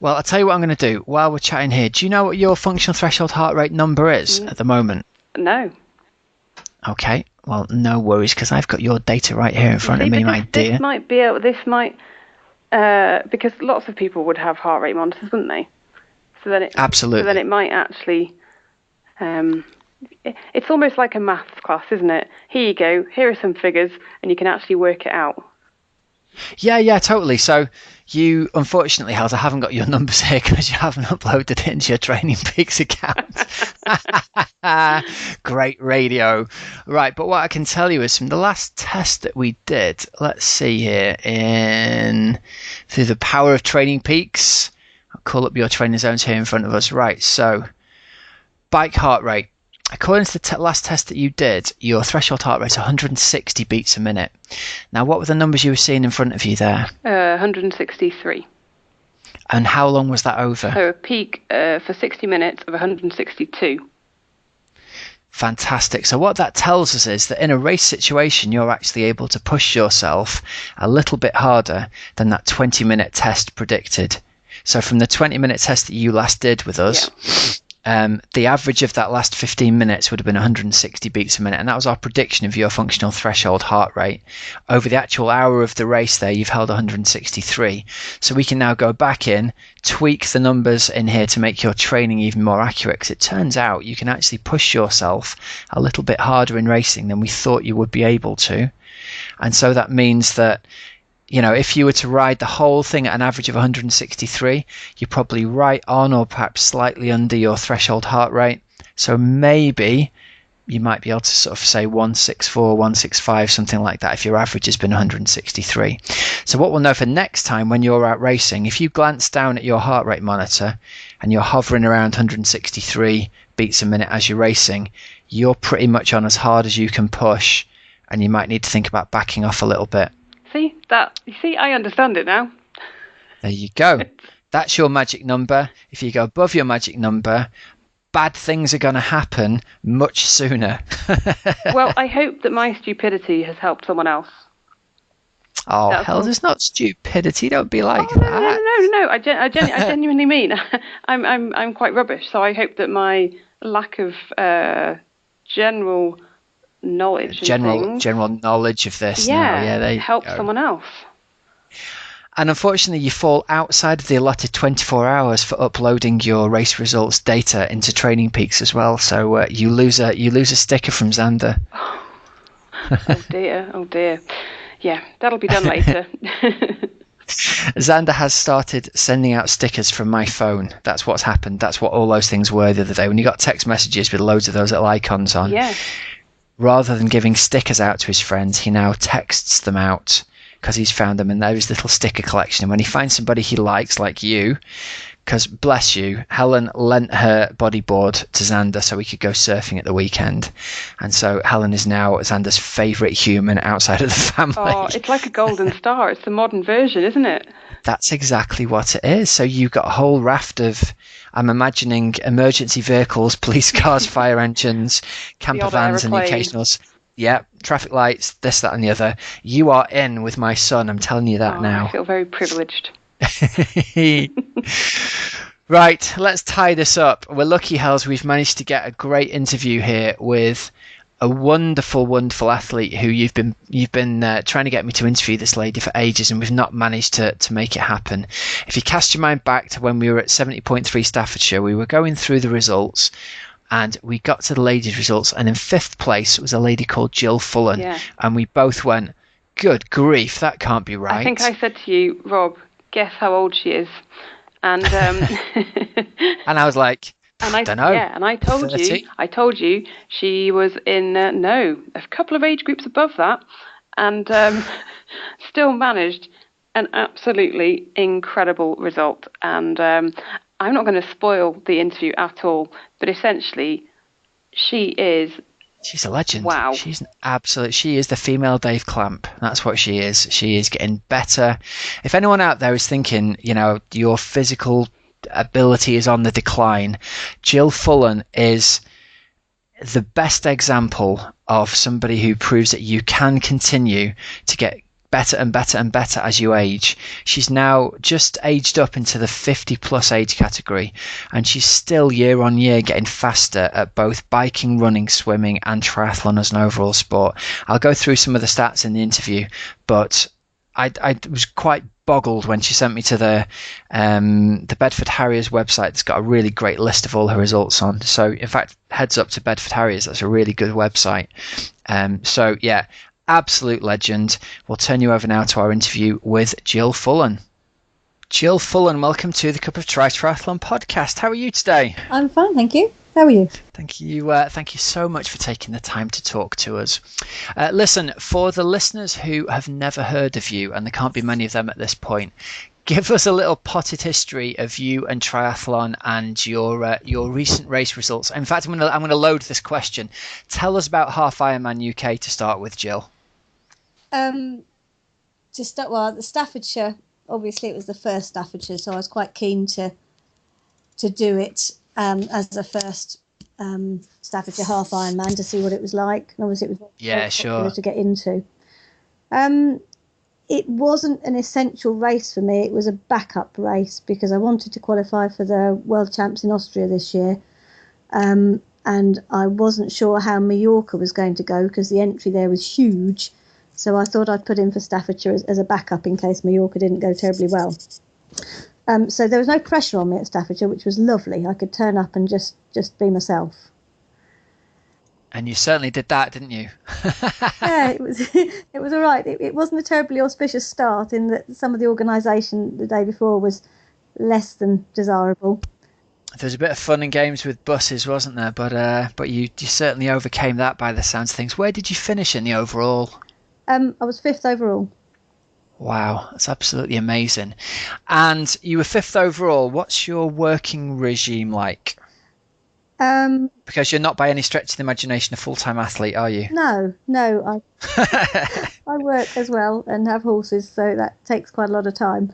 Well, I'll tell you what I'm going to do while we're chatting here. Do you know what your functional threshold heart rate number is at the moment? No. Okay. Well, no worries, because I've got your data right here in front of me, my dear. This might because lots of people would have heart rate monitors, wouldn't they? Absolutely. So then it might actually. It's almost like a maths class, isn't it? Here you go. Here are some figures, and you can actually work it out. Yeah, totally. So you, unfortunately, Hels, I haven't got your numbers here because you haven't uploaded it into your Training Peaks account. Great radio. Right, but what I can tell you is from the last test that we did, let's see here, through the power of Training Peaks, I'll call up your training zones here in front of us. Right, so bike heart rate. According to the last test that you did, your threshold heart rate is 160 beats a minute. Now, what were the numbers you were seeing in front of you there? 163. And how long was that over? So a peak for 60 minutes of 162. Fantastic. So what that tells us is that in a race situation, you're actually able to push yourself a little bit harder than that 20-minute test predicted. So from the 20-minute test that you last did with us, the average of that last 15 minutes would have been 160 beats a minute, and that was our prediction of your functional threshold heart rate. Over the actual hour of the race there, you've held 163. So we can now go back in, tweak the numbers in here to make your training even more accurate, because it turns out you can actually push yourself a little bit harder in racing than we thought you would be able to. And so that means that, you know, if you were to ride the whole thing at an average of 163, you're probably right on or perhaps slightly under your threshold heart rate. So maybe you might be able to sort of say 164, 165, something like that, if your average has been 163. So what we'll know for next time when you're out racing, if you glance down at your heart rate monitor and you're hovering around 163 beats a minute as you're racing, you're pretty much on as hard as you can push, and you might need to think about backing off a little bit. See, I understand it now. There you go. That's your magic number. If you go above your magic number, bad things are going to happen much sooner. Well, I hope that my stupidity has helped someone else. Oh, hell, it's not stupidity. Don't be like that. No. I genuinely mean I'm quite rubbish. So I hope that my lack of general knowledge, general knowledge of this. Help someone else. And unfortunately, you fall outside of the allotted 24 hours for uploading your race results data into Training Peaks as well. So you lose a sticker from Xander. Oh dear. Yeah, that'll be done later. Xander has started sending out stickers from my phone. That's what's happened. That's what all those things were the other day. When you got text messages with loads of those little icons on. Yeah. Rather than giving stickers out to his friends, he now texts them out because he's found them in his little sticker collection. And when he finds somebody he likes, like you, because bless you, Helen lent her bodyboard to Xander so we could go surfing at the weekend. And so Helen is now Xander's favourite human outside of the family. Oh, it's like a golden star. It's the modern version, isn't it? That's exactly what it is. So you've got a whole raft of, I'm imagining, emergency vehicles, police cars, fire engines, camper vans, and the occasionals. Yeah, traffic lights, this, that, and the other. You are in with my son. I'm telling you that now. I feel very privileged. Right, let's tie this up. We're lucky, Hels, we've managed to get a great interview here with a wonderful athlete who you've been trying to get me to interview this lady for ages, and we've not managed to make it happen. If you cast your mind back to when we were at 70.3 Staffordshire, we were going through the results, and we got to the ladies' results, and in 5th place was a lady called Gill Fullen, and we both went, good grief, that can't be right. I think I said to you, Rob, guess how old she is, and and I was like, I don't know. Yeah, and I told 30? you she was in a couple of age groups above that, and still managed an absolutely incredible result. And I'm not going to spoil the interview at all, but essentially she's a legend. Wow. She's an absolute. She is the female Dave Clamp. That's what she is. She is getting better. If anyone out there is thinking, your physical ability is on the decline, Gill Fullen is the best example of somebody who proves that you can continue to get better and better and better as you age. She's now just aged up into the 50 plus age category, and she's still year on year getting faster at both biking, running, swimming and triathlon as an overall sport. I'll go through some of the stats in the interview, but I was quite boggled when she sent me to the Bedford Harriers website. That's got a really great list of all her results on. So in fact, heads up to Bedford Harriers. That's a really good website. So yeah, absolute legend. We'll turn you over now to our interview with Gill Fullen. Gill Fullen, welcome to the Cup of Triathlon podcast. How are you today? I'm fine, thank you. How are you? Thank you. Thank you so much for taking the time to talk to us. Listen, for the listeners who have never heard of you, and there can't be many of them at this point, give us a little potted history of you and triathlon and your recent race results. In fact, I'm going to load this question. Tell us about Half Ironman UK to start with, Gill. The Stafforshire. Obviously, it was the first Stafforshire, so I was quite keen to do it as the first Staffordshire Half Ironman to see what it was like. And obviously, it was popular to get into. It wasn't an essential race for me. It was a backup race because I wanted to qualify for the World Champs in Austria this year. And I wasn't sure how Mallorca was going to go because the entry there was huge. So I thought I'd put in for Staffordshire as a backup in case Mallorca didn't go terribly well. So there was no pressure on me at Staffordshire, which was lovely. I could turn up and just be myself. And you certainly did that, didn't you? Yeah, it was all right. It wasn't a terribly auspicious start in that some of the organisation the day before was less than desirable. There was a bit of fun and games with buses, wasn't there? But you certainly overcame that by the sounds of things. Where did you finish in the overall? I was 5th overall. Wow, that's absolutely amazing. And you were 5th overall. What's your working regime like? Because you're not by any stretch of the imagination a full-time athlete, are you? No. I work as well and have horses, so that takes quite a lot of time.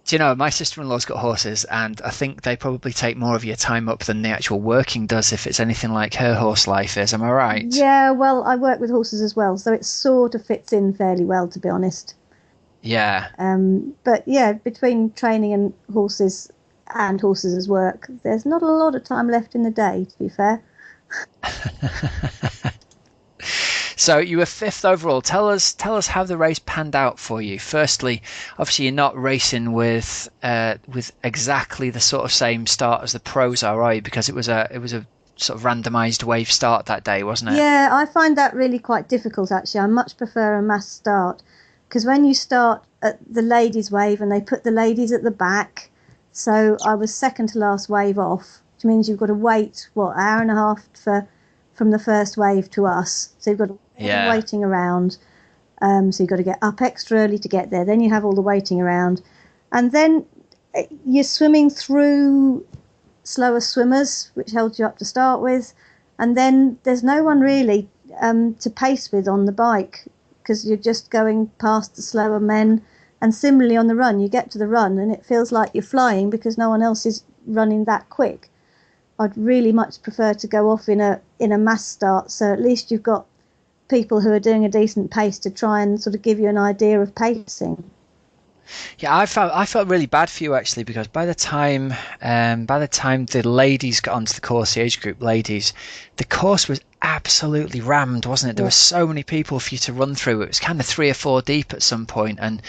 Do you know, my sister-in-law's got horses, and I think they probably take more of your time up than the actual working does if it's anything like her horse life is. Am I right? Yeah, well, I work with horses as well, so it sort of fits in fairly well, to be honest. Yeah. But yeah, between training and horses as work, there's not a lot of time left in the day, to be fair. So you were 5th overall. Tell us how the race panned out for you. Firstly, obviously you're not racing with exactly the sort of same start as the pros are you? Because it was a sort of randomised wave start that day, wasn't it? Yeah, I find that really quite difficult actually. I much prefer a mass start because when you start at the ladies' wave and they put the ladies at the back, so I was second to last wave off, which means you've got to wait an hour and a half from the first wave to us. So you've got waiting around. So you've got to get up extra early to get there. Then you have all the waiting around. And then you're swimming through slower swimmers, which held you up to start with. And then there's no one really to pace with on the bike because you're just going past the slower men. And similarly on the run, you get to the run and it feels like you're flying because no one else is running that quick. I'd really much prefer to go off in a mass start, so at least you've got people who are doing a decent pace to try and sort of give you an idea of pacing. Yeah, I felt really bad for you actually because by the time the ladies got onto the course, the age group ladies, the course was absolutely rammed, wasn't it? There were so many people for you to run through. It was kind of 3 or 4 deep at some point, and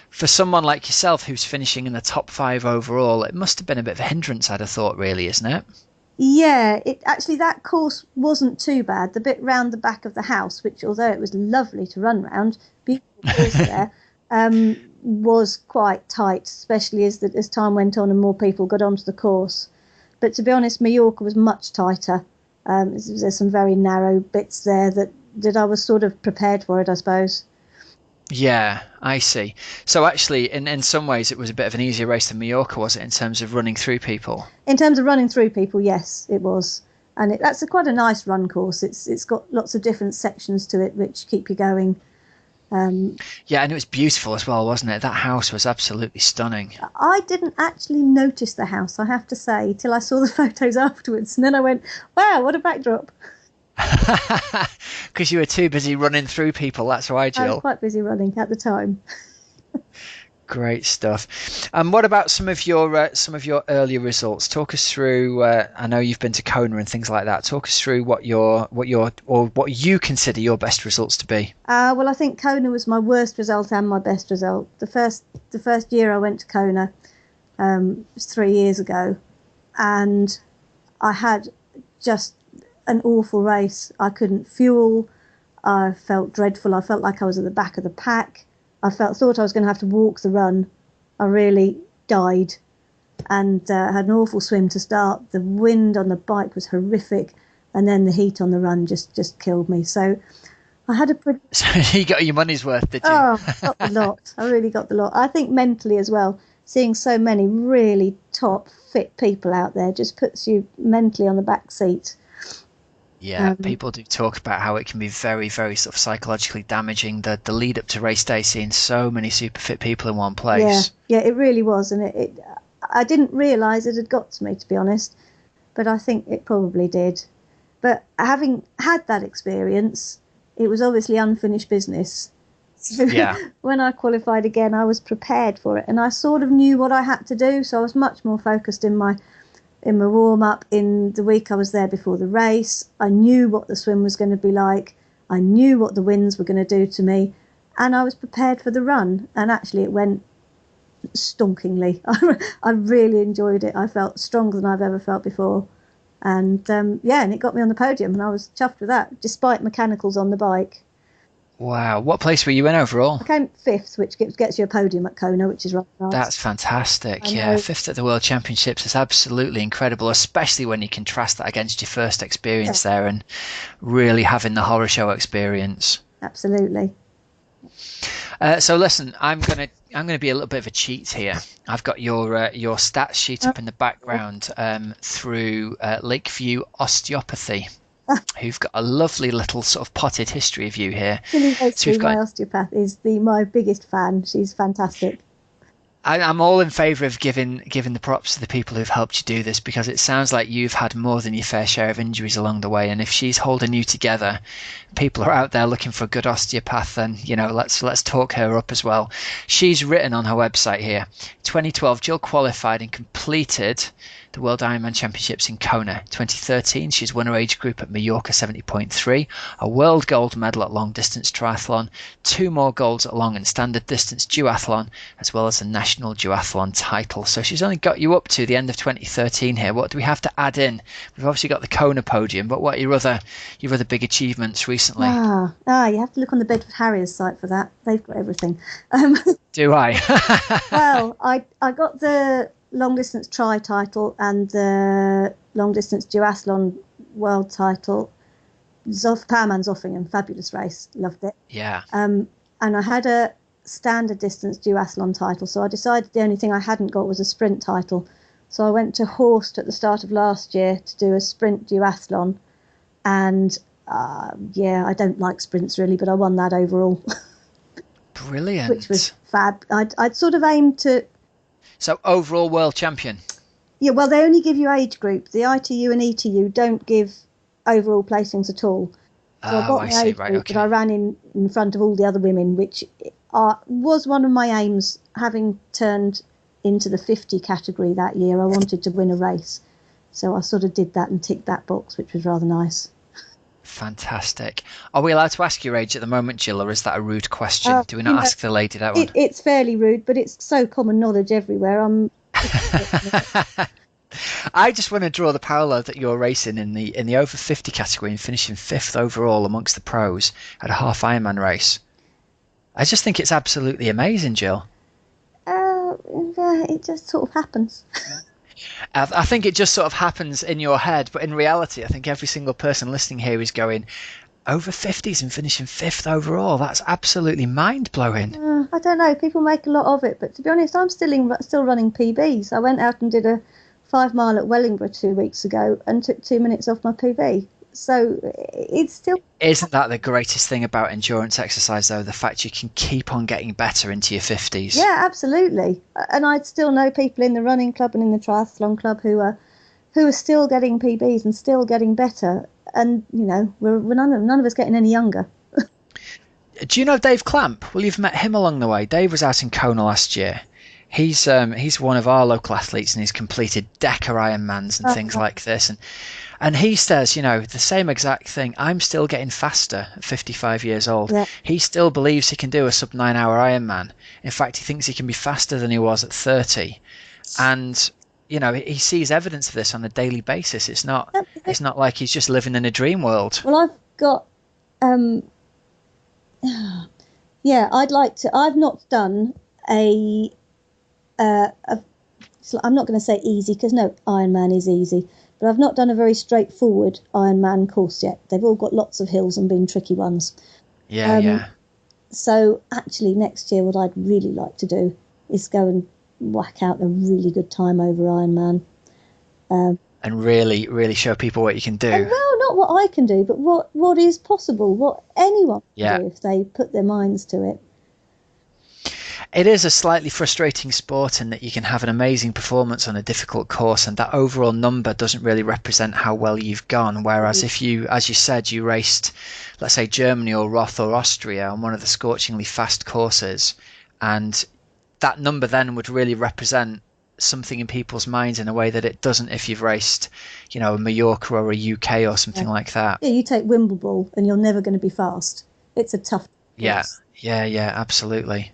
for someone like yourself who's finishing in the top 5 overall, it must have been a bit of a hindrance, I'd have thought, really, isn't it? Yeah, that course wasn't too bad. The bit round the back of the house, which although it was lovely to run round, beautiful course there, was quite tight, especially as time went on and more people got onto the course. But to be honest, Mallorca was much tighter. There's some very narrow bits there that I was sort of prepared for it, I suppose. Yeah, I see. So actually, in some ways, it was a bit of an easier race than Mallorca, was it, in terms of running through people? In terms of running through people, yes, it was. And that's quite a nice run course. It's got lots of different sections to it which keep you going. Yeah, and it was beautiful as well, wasn't it? That house was absolutely stunning. I didn't actually notice the house, I have to say, till I saw the photos afterwards. And then I went, wow, what a backdrop. Because you were too busy running through people, that's why, Jill. I was quite busy running at the time. Great stuff. And what about some of your earlier results? Talk us through. I know you've been to Kona and things like that. Talk us through what you consider your best results to be. Well, I think Kona was my worst result and my best result. The first year I went to Kona was 3 years ago, and I had just an awful race. I couldn't fuel. I felt dreadful. I felt like I was at the back of the pack. I thought I was going to have to walk the run. I really died, and had an awful swim to start. The wind on the bike was horrific, and then the heat on the run just killed me. So I had a pretty... So you got your money's worth, did you? Oh, I got the lot. I really got the lot. I think mentally as well, seeing so many really top fit people out there just puts you mentally on the back seat. Yeah, people do talk about how it can be very, very sort of psychologically damaging, the lead up to race day, seeing so many super fit people in one place. Yeah, it really was. And I didn't realise it had got to me, to be honest, but I think it probably did. But having had that experience, it was obviously unfinished business. So yeah. When I qualified again, I was prepared for it, and I sort of knew what I had to do, so I was much more focused in my warm-up. In the week I was there before the race, I knew what the swim was going to be like. I knew what the winds were going to do to me, and I was prepared for the run. And actually it went stonkingly. I really enjoyed it. I felt stronger than I've ever felt before, and and it got me on the podium, and I was chuffed with that, despite mechanicals on the bike. Wow. What place were you in overall? I came fifth, which gets you a podium at Kona, which is right nice. That's fantastic. Yeah, fifth at the World Championships is absolutely incredible, especially when you contrast that against your first experience there and really having the horror show experience. Absolutely. So listen, I'm gonna be a little bit of a cheat here. I've got your stats sheet up in the background through Lakeview Osteopathy, who've got a lovely little sort of potted history of you here. So my osteopath is my biggest fan. She's fantastic. I'm all in favour of giving the props to the people who've helped you do this, because it sounds like you've had more than your fair share of injuries along the way, and if she's holding you together, people are out there looking for a good osteopath, then let's talk her up as well. She's written on her website here, 2012 Jill qualified and completed the World Ironman Championships in Kona. 2013 she's won her age group at Mallorca 70.3, a world gold medal at long distance triathlon, 2 more golds at long and standard distance duathlon, as well as a national duathlon title. So she's only got you up to the end of 2013 here. What do we have to add in? We've obviously got the Kona podium, but what are your other big achievements recently? You have to look on the Bedford Harriers site for that. They've got everything. Do I? Well, I got the long distance tri title and the long distance duathlon world title. Powerman Zofingen, fabulous race, loved it. Yeah. And I had a standard distance duathlon title, so I decided the only thing I hadn't got was a sprint title. So I went to Horst at the start of last year to do a sprint duathlon, and I don't like sprints really, but I won that overall. Brilliant. Which was fab. I'd sort of aimed to... So overall world champion? Yeah, well, they only give you age group. The ITU and ETU don't give overall placings at all. So I got the age group, but I ran in front of all the other women, which was one of my aims, having turned into the 50 category that year. I wanted to win a race. So I sort of did that and ticked that box, which was rather nice. Fantastic. Are we allowed to ask your age at the moment, Jill, or is that a rude question? Do we not ask the lady that one? It's fairly rude, but it's so common knowledge everywhere. I just want to draw the parallel that you're racing in the over 50 category and finishing 5th overall amongst the pros at a half Ironman race. I just think it's absolutely amazing, Jill. It just sort of happens. I think it just sort of happens in your head, but in reality, I think every single person listening here is going, over 50s and finishing 5th overall. That's absolutely mind-blowing. I don't know. People make a lot of it, but to be honest, I'm still running PBs. I went out and did a 5 mile at Wellingborough 2 weeks ago and took 2 minutes off my PB. So it's still... Isn't that the greatest thing about endurance exercise, though? The fact you can keep on getting better into your 50s. Yeah, absolutely. And I still know people in the running club and in the triathlon club who are still getting PBs and still getting better. And, you know, we're none of us getting any younger. Do you know Dave Clamp? Well, you've met him along the way. Dave was out in Kona last year. He's one of our local athletes, and he's completed Deca Ironmans and things like this. And he says, you know, the same exact thing. I'm still getting faster at 55 years old. Yeah. He still believes he can do a sub 9 hour Ironman. In fact, he thinks he can be faster than he was at 30. And, you know, he sees evidence of this on a daily basis. It's not like he's just living in a dream world. Well, I've got, I've not done I'm not going to say easy, because no Ironman is easy. But I've not done a very straightforward Ironman course yet. They've all got lots of hills and been tricky ones. Yeah. So actually next year what I'd really like to do is go and whack out a really good time over Ironman. And really, really show people what you can do. Well, not what I can do, but what is possible, what anyone can do if they put their minds to it. It is a slightly frustrating sport in that you can have an amazing performance on a difficult course and that overall number doesn't really represent how well you've gone. Whereas if you, as you said, you raced, let's say Germany or Roth or Austria on one of the scorchingly fast courses, and that number then would really represent something in people's minds in a way that it doesn't if you've raced, you know, a Mallorca or a UK or something like that. Yeah, you take Wimbledon and you're never going to be fast. It's a tough course. Yeah, absolutely.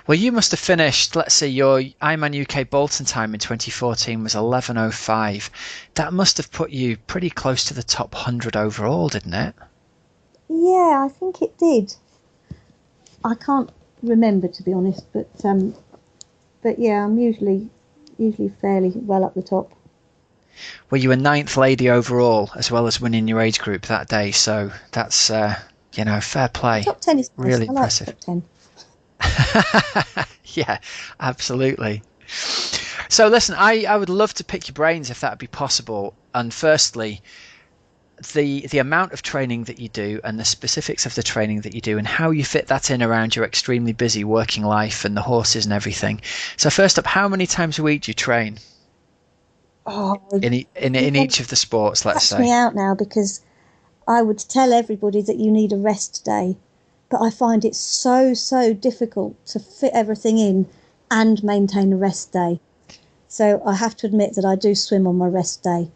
Well, you must have finished, let's see, your Ironman UK Bolton time in 2014 was 11:05. That must have put you pretty close to the top 100 overall, didn't it? Yeah, I think it did. I can't remember, to be honest, but yeah, I'm usually fairly well up the top. Well, you were 9th lady overall, as well as winning your age group that day, so that's, fair play. Top 10 is nice. Really I impressive. Like top 10. Yeah, absolutely. So listen, I would love to pick your brains if that would be possible. And firstly, the amount of training that you do and the specifics of the training that you do and how you fit that in around your extremely busy working life and the horses and everything. So first up, how many times a week do you train? In each of the sports, let's say. Me out now, because I would tell everybody that you need a rest day. But I find it so difficult to fit everything in and maintain a rest day. So I have to admit that I do swim on my rest day.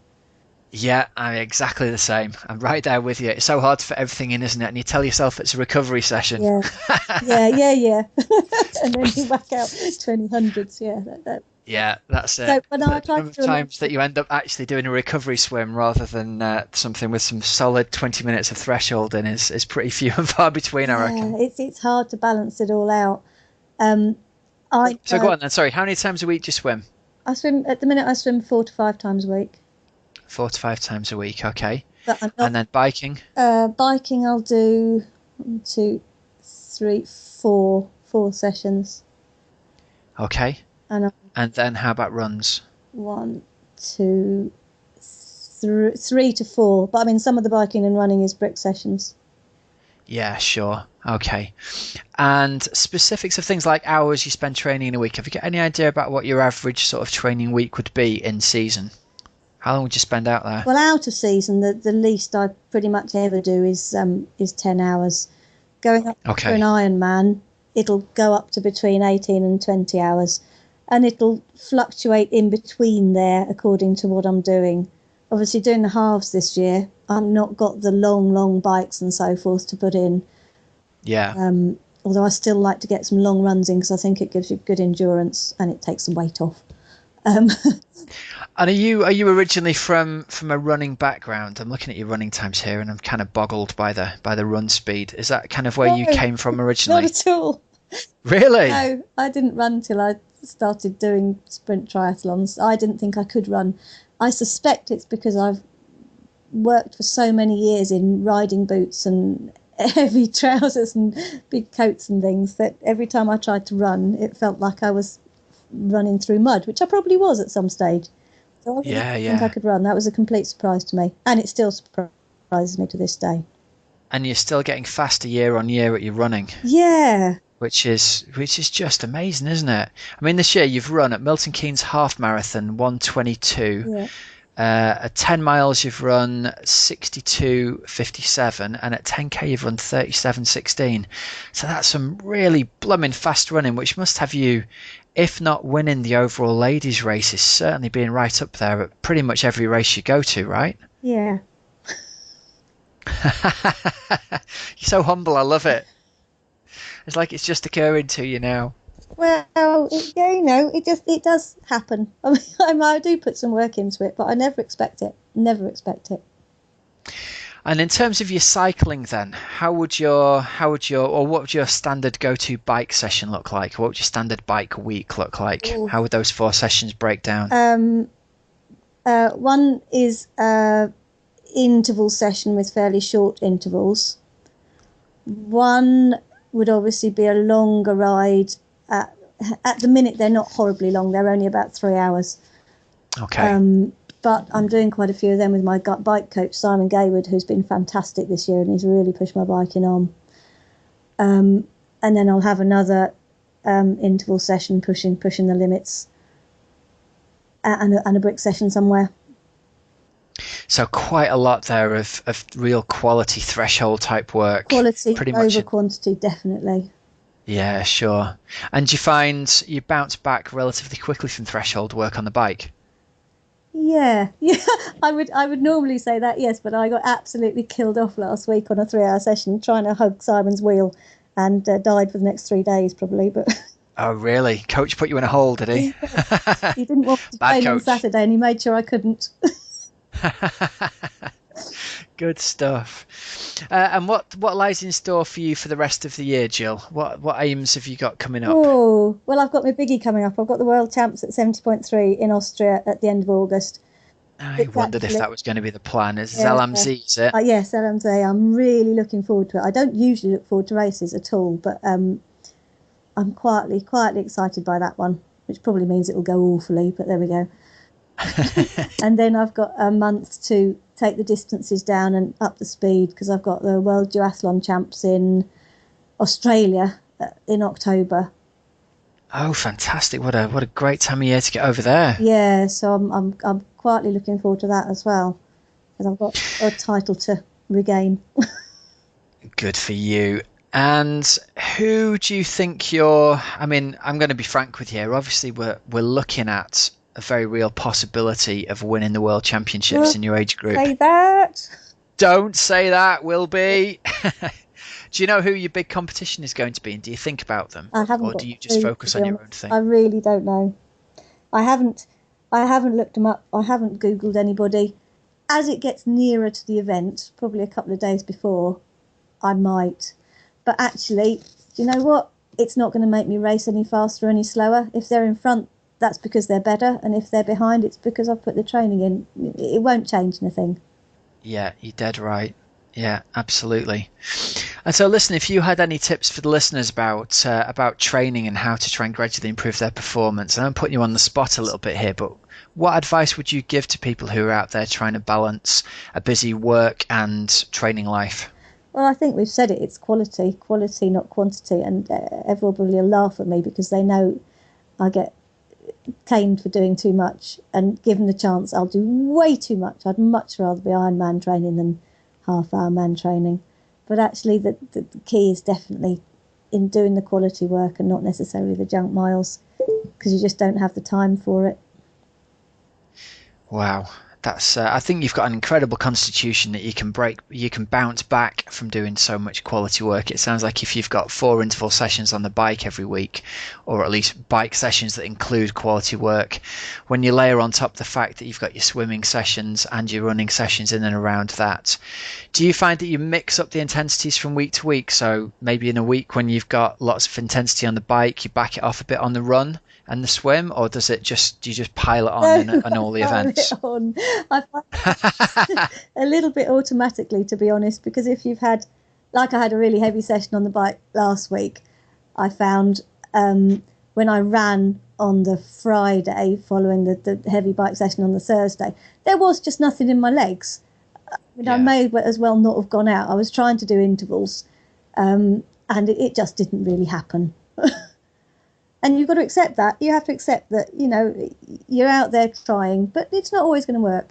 Yeah, I'm exactly the same. I'm right there with you. It's so hard to fit everything in, isn't it? And you tell yourself it's a recovery session. Yeah. And then you whack out 20 hundreds. Yeah. Yeah, that's it. So, but no, the number of times that you end up actually doing a recovery swim rather than something with some solid 20 minutes of threshold in is pretty few and far between, I reckon. It's hard to balance it all out. So go on then. Sorry, how many times a week do you swim? I swim 4 to 5 times a week. 4 to 5 times a week, okay. But I'm not, and then biking? Biking I'll do 1, 2, 3, 4 sessions. Okay. And then how about runs? 1, 2, 3 to 4. But I mean, some of the biking and running is brick sessions. Yeah, sure. Okay. And specifics of things like hours you spend training in a week. Have you got any idea about what your average sort of training week would be in season? How long would you spend out there? Well, out of season, the least I pretty much ever do is 10 hours. Going up for an Ironman, it'll go up to between 18 and 20 hours. And it'll fluctuate in between there according to what I'm doing. Obviously, doing the halves this year, I've not got the long bikes and so forth to put in. Yeah. Although I still like to get some long runs in because I think it gives you good endurance and it takes some weight off. And are you originally from a running background? I'm looking at your running times here, and I'm kind of boggled by the run speed. Is that kind of where you came from originally? Not at all. Really? No, I didn't run till I started doing sprint triathlons. I didn't think I could run. I suspect it's because I've worked for so many years in riding boots and heavy trousers and big coats and things that every time I tried to run, it felt like I was running through mud, which I probably was at some stage. So I didn't think I could run. That was a complete surprise to me, and it still surprises me to this day. And you're still getting faster year on year at your running. Yeah. Which is just amazing, isn't it? I mean, this year you've run at Milton Keynes half marathon 1:22. Yeah. At 10 miles you've run 62:57, and at 10k you've run 37:16. So that's some really blooming fast running, which must have you, if not winning the overall ladies races, certainly being right up there at pretty much every race you go to, right? Yeah. You're so humble, I love it. It's like it's just occurring to you now. Well, it does happen. I mean, I do put some work into it, but I never expect it. And in terms of your cycling then, what would your standard go-to bike session look like? What would your standard bike week look like? Ooh. How would those 4 sessions break down? One is interval session with fairly short intervals. One would obviously be a longer ride. At the minute, they're not horribly long. They're only about 3 hours. Okay. But I'm doing quite a few of them with my bike coach, Simon Gayward, who's been fantastic this year, and he's really pushed my biking on. And then I'll have another interval session pushing the limits, and a brick session somewhere. So quite a lot there of real quality threshold type work. Quality over quantity, definitely. Yeah, sure. And do you find you bounce back relatively quickly from threshold work on the bike? Yeah. I would normally say that, yes, but I got absolutely killed off last week on a 3-hour session trying to hug Simon's wheel, and died for the next 3 days probably. But oh, really? Coach put you in a hole, did he? Yeah. He didn't want to train on Saturday, and he made sure I couldn't. Good stuff. And what lies in store for you for the rest of the year, Gill? What aims have you got coming up? Oh, well, I've got my biggie coming up. I've got the World Champs at 70.3 in Austria at the end of August. I wondered if that was going to be the plan. Is LMZ, is it? Yes, LMZ. I'm really looking forward to it. I don't usually look forward to races at all, but I'm quietly excited by that one, which probably means it will go awfully, but there we go. And then I've got a month to take the distances down and up the speed, because I've got the World Duathlon Champs in Australia in October. Oh, fantastic! What a great time of year to get over there. Yeah, so I'm quietly looking forward to that as well, because I've got a title to regain. Good for you. And who do you think I mean, I'm going to be frank with you. Obviously, we're looking at a very real possibility of winning the World Championships in your age group. Say that. Don't say that, Wilby. Do you know who your big competition is going to be, and do you think about them? I haven't. Or do you just focus on your own thing? I really don't know. I haven't looked them up. I haven't Googled anybody. As it gets nearer to the event, probably a couple of days before, I might. But actually, do you know what? It's not going to make me race any faster or any slower. If they're in front, that's because they're better, and if they're behind, it's because I've put the training in. It won't change anything. Yeah, you're dead right. Yeah, absolutely. And so, listen, if you had any tips for the listeners about training and how to try and gradually improve their performance, and I'm putting you on the spot a little bit here, but what advice would you give to people who are out there trying to balance a busy work and training life? Well, I think we've said it. It's quality, not quantity, and everybody will laugh at me because they know I get caned for doing too much, and given the chance I'll do way too much. I'd much rather be Ironman training than half-hour man training. But actually the key is definitely in doing the quality work and not necessarily the junk miles, because you just don't have the time for it. Wow. That's I think you've got an incredible constitution that you can bounce back from doing so much quality work. It sounds like if you've got 4 interval sessions on the bike every week, or at least bike sessions that include quality work, when you layer on top the fact that you've got your swimming sessions and your running sessions in and around that, do you find that you mix up the intensities from week to week? So maybe in a week when you've got lots of intensity on the bike, you back it off a bit on the run, and the swim, or do you just pile it on in all the events? It on. I find a little bit automatically, to be honest, because if you've had, like I had a really heavy session on the bike last week, I found when I ran on the Friday following the heavy bike session on the Thursday, there was just nothing in my legs. I may as well not have gone out. I was trying to do intervals, and it just didn't really happen. And you've got to accept that. You have to accept that, you're out there trying, but it's not always going to work.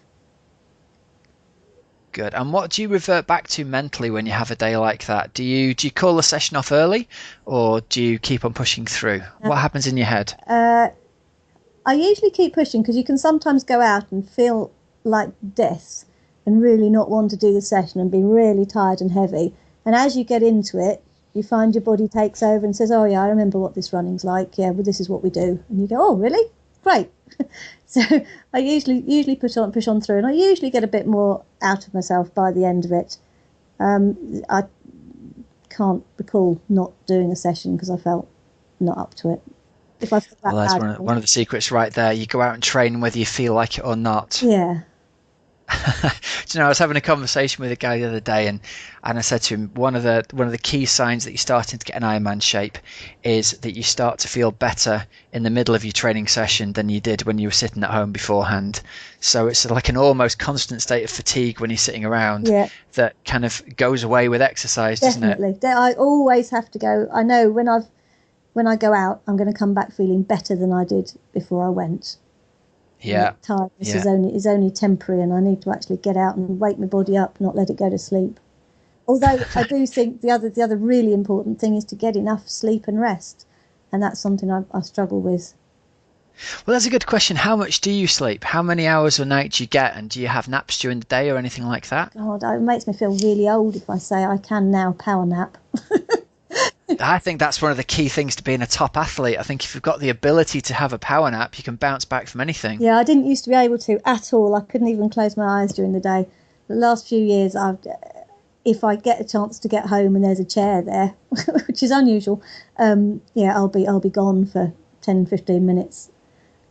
Good. And what do you revert back to mentally when you have a day like that? Do you call the session off early, or do you keep on pushing through? What happens in your head? I usually keep pushing, because you can sometimes go out and feel like death and really not want to do the session and be really tired and heavy. And as you get into it, you find your body takes over and says, oh yeah, I remember what this running's like. Yeah, well, this is what we do. And you go, oh, really? Great. So I usually push on through, and I usually get a bit more out of myself by the end of it. I can't recall not doing a session because I felt not up to it. If I feel that well, that's one of the secrets right there. You go out and train whether you feel like it or not. Yeah. Do I was having a conversation with a guy the other day, and I said to him, one of the key signs that you're starting to get an Ironman shape is that you start to feel better in the middle of your training session than you did when you were sitting at home beforehand. So it's like an almost constant state of fatigue when you're sitting around that kind of goes away with exercise, doesn't it? Definitely. I always have to go. I know when I go out, I'm going to come back feeling better than I did before I went. Yeah. Tiredness is only temporary, and I need to actually get out and wake my body up, not let it go to sleep. Although I do think the other really important thing is to get enough sleep and rest, and that's something I struggle with. Well, that's a good question. How much do you sleep? How many hours a night do you get, and do you have naps during the day or anything like that? God, it makes me feel really old if I say I can now power nap. I think that's one of the key things to being a top athlete. I think if you've got the ability to have a power nap, you can bounce back from anything. Yeah, I didn't used to be able to at all. I couldn't even close my eyes during the day. The last few years, if I get a chance to get home and there's a chair there, which is unusual, I'll be gone for 10, 15 minutes.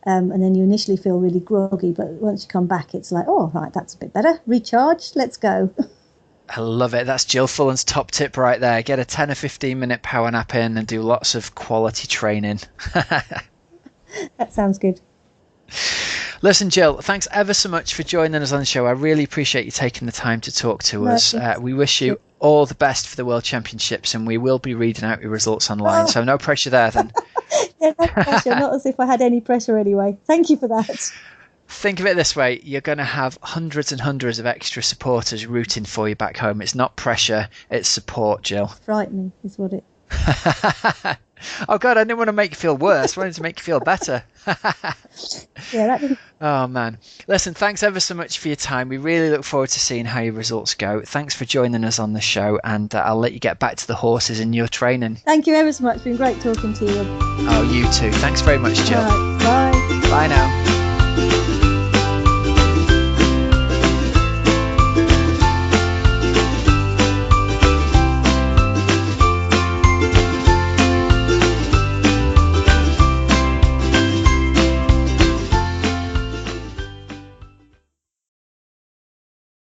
And then you initially feel really groggy, but once you come back, it's like, oh, right, that's a bit better. Recharge, let's go. I love it. That's Gill Fullen's top tip right there. Get a 10 or 15 minute power nap in and do lots of quality training. That sounds good. Listen, Gill, thanks ever so much for joining us on the show. I really appreciate you taking the time to talk to us. We wish you all the best for the World Championships, and we will be reading out your results online. So no pressure there then. Yeah, no pressure. Not as if I had any pressure anyway. Thank you for that. Think of it this way, you're going to have hundreds and hundreds of extra supporters rooting for you back home. It's not pressure, it's support, Gill. Frightening is what it... Oh God, I didn't want to make you feel worse. I wanted to make you feel better. Yeah, that didn't... Oh man. Listen, thanks ever so much for your time. We really look forward to seeing how your results go. Thanks for joining us on the show, and I'll let you get back to the horses in your training. Thank you ever so much. It's been great talking to you. Oh, you too. Thanks very much, Gill. All right, bye. Bye now.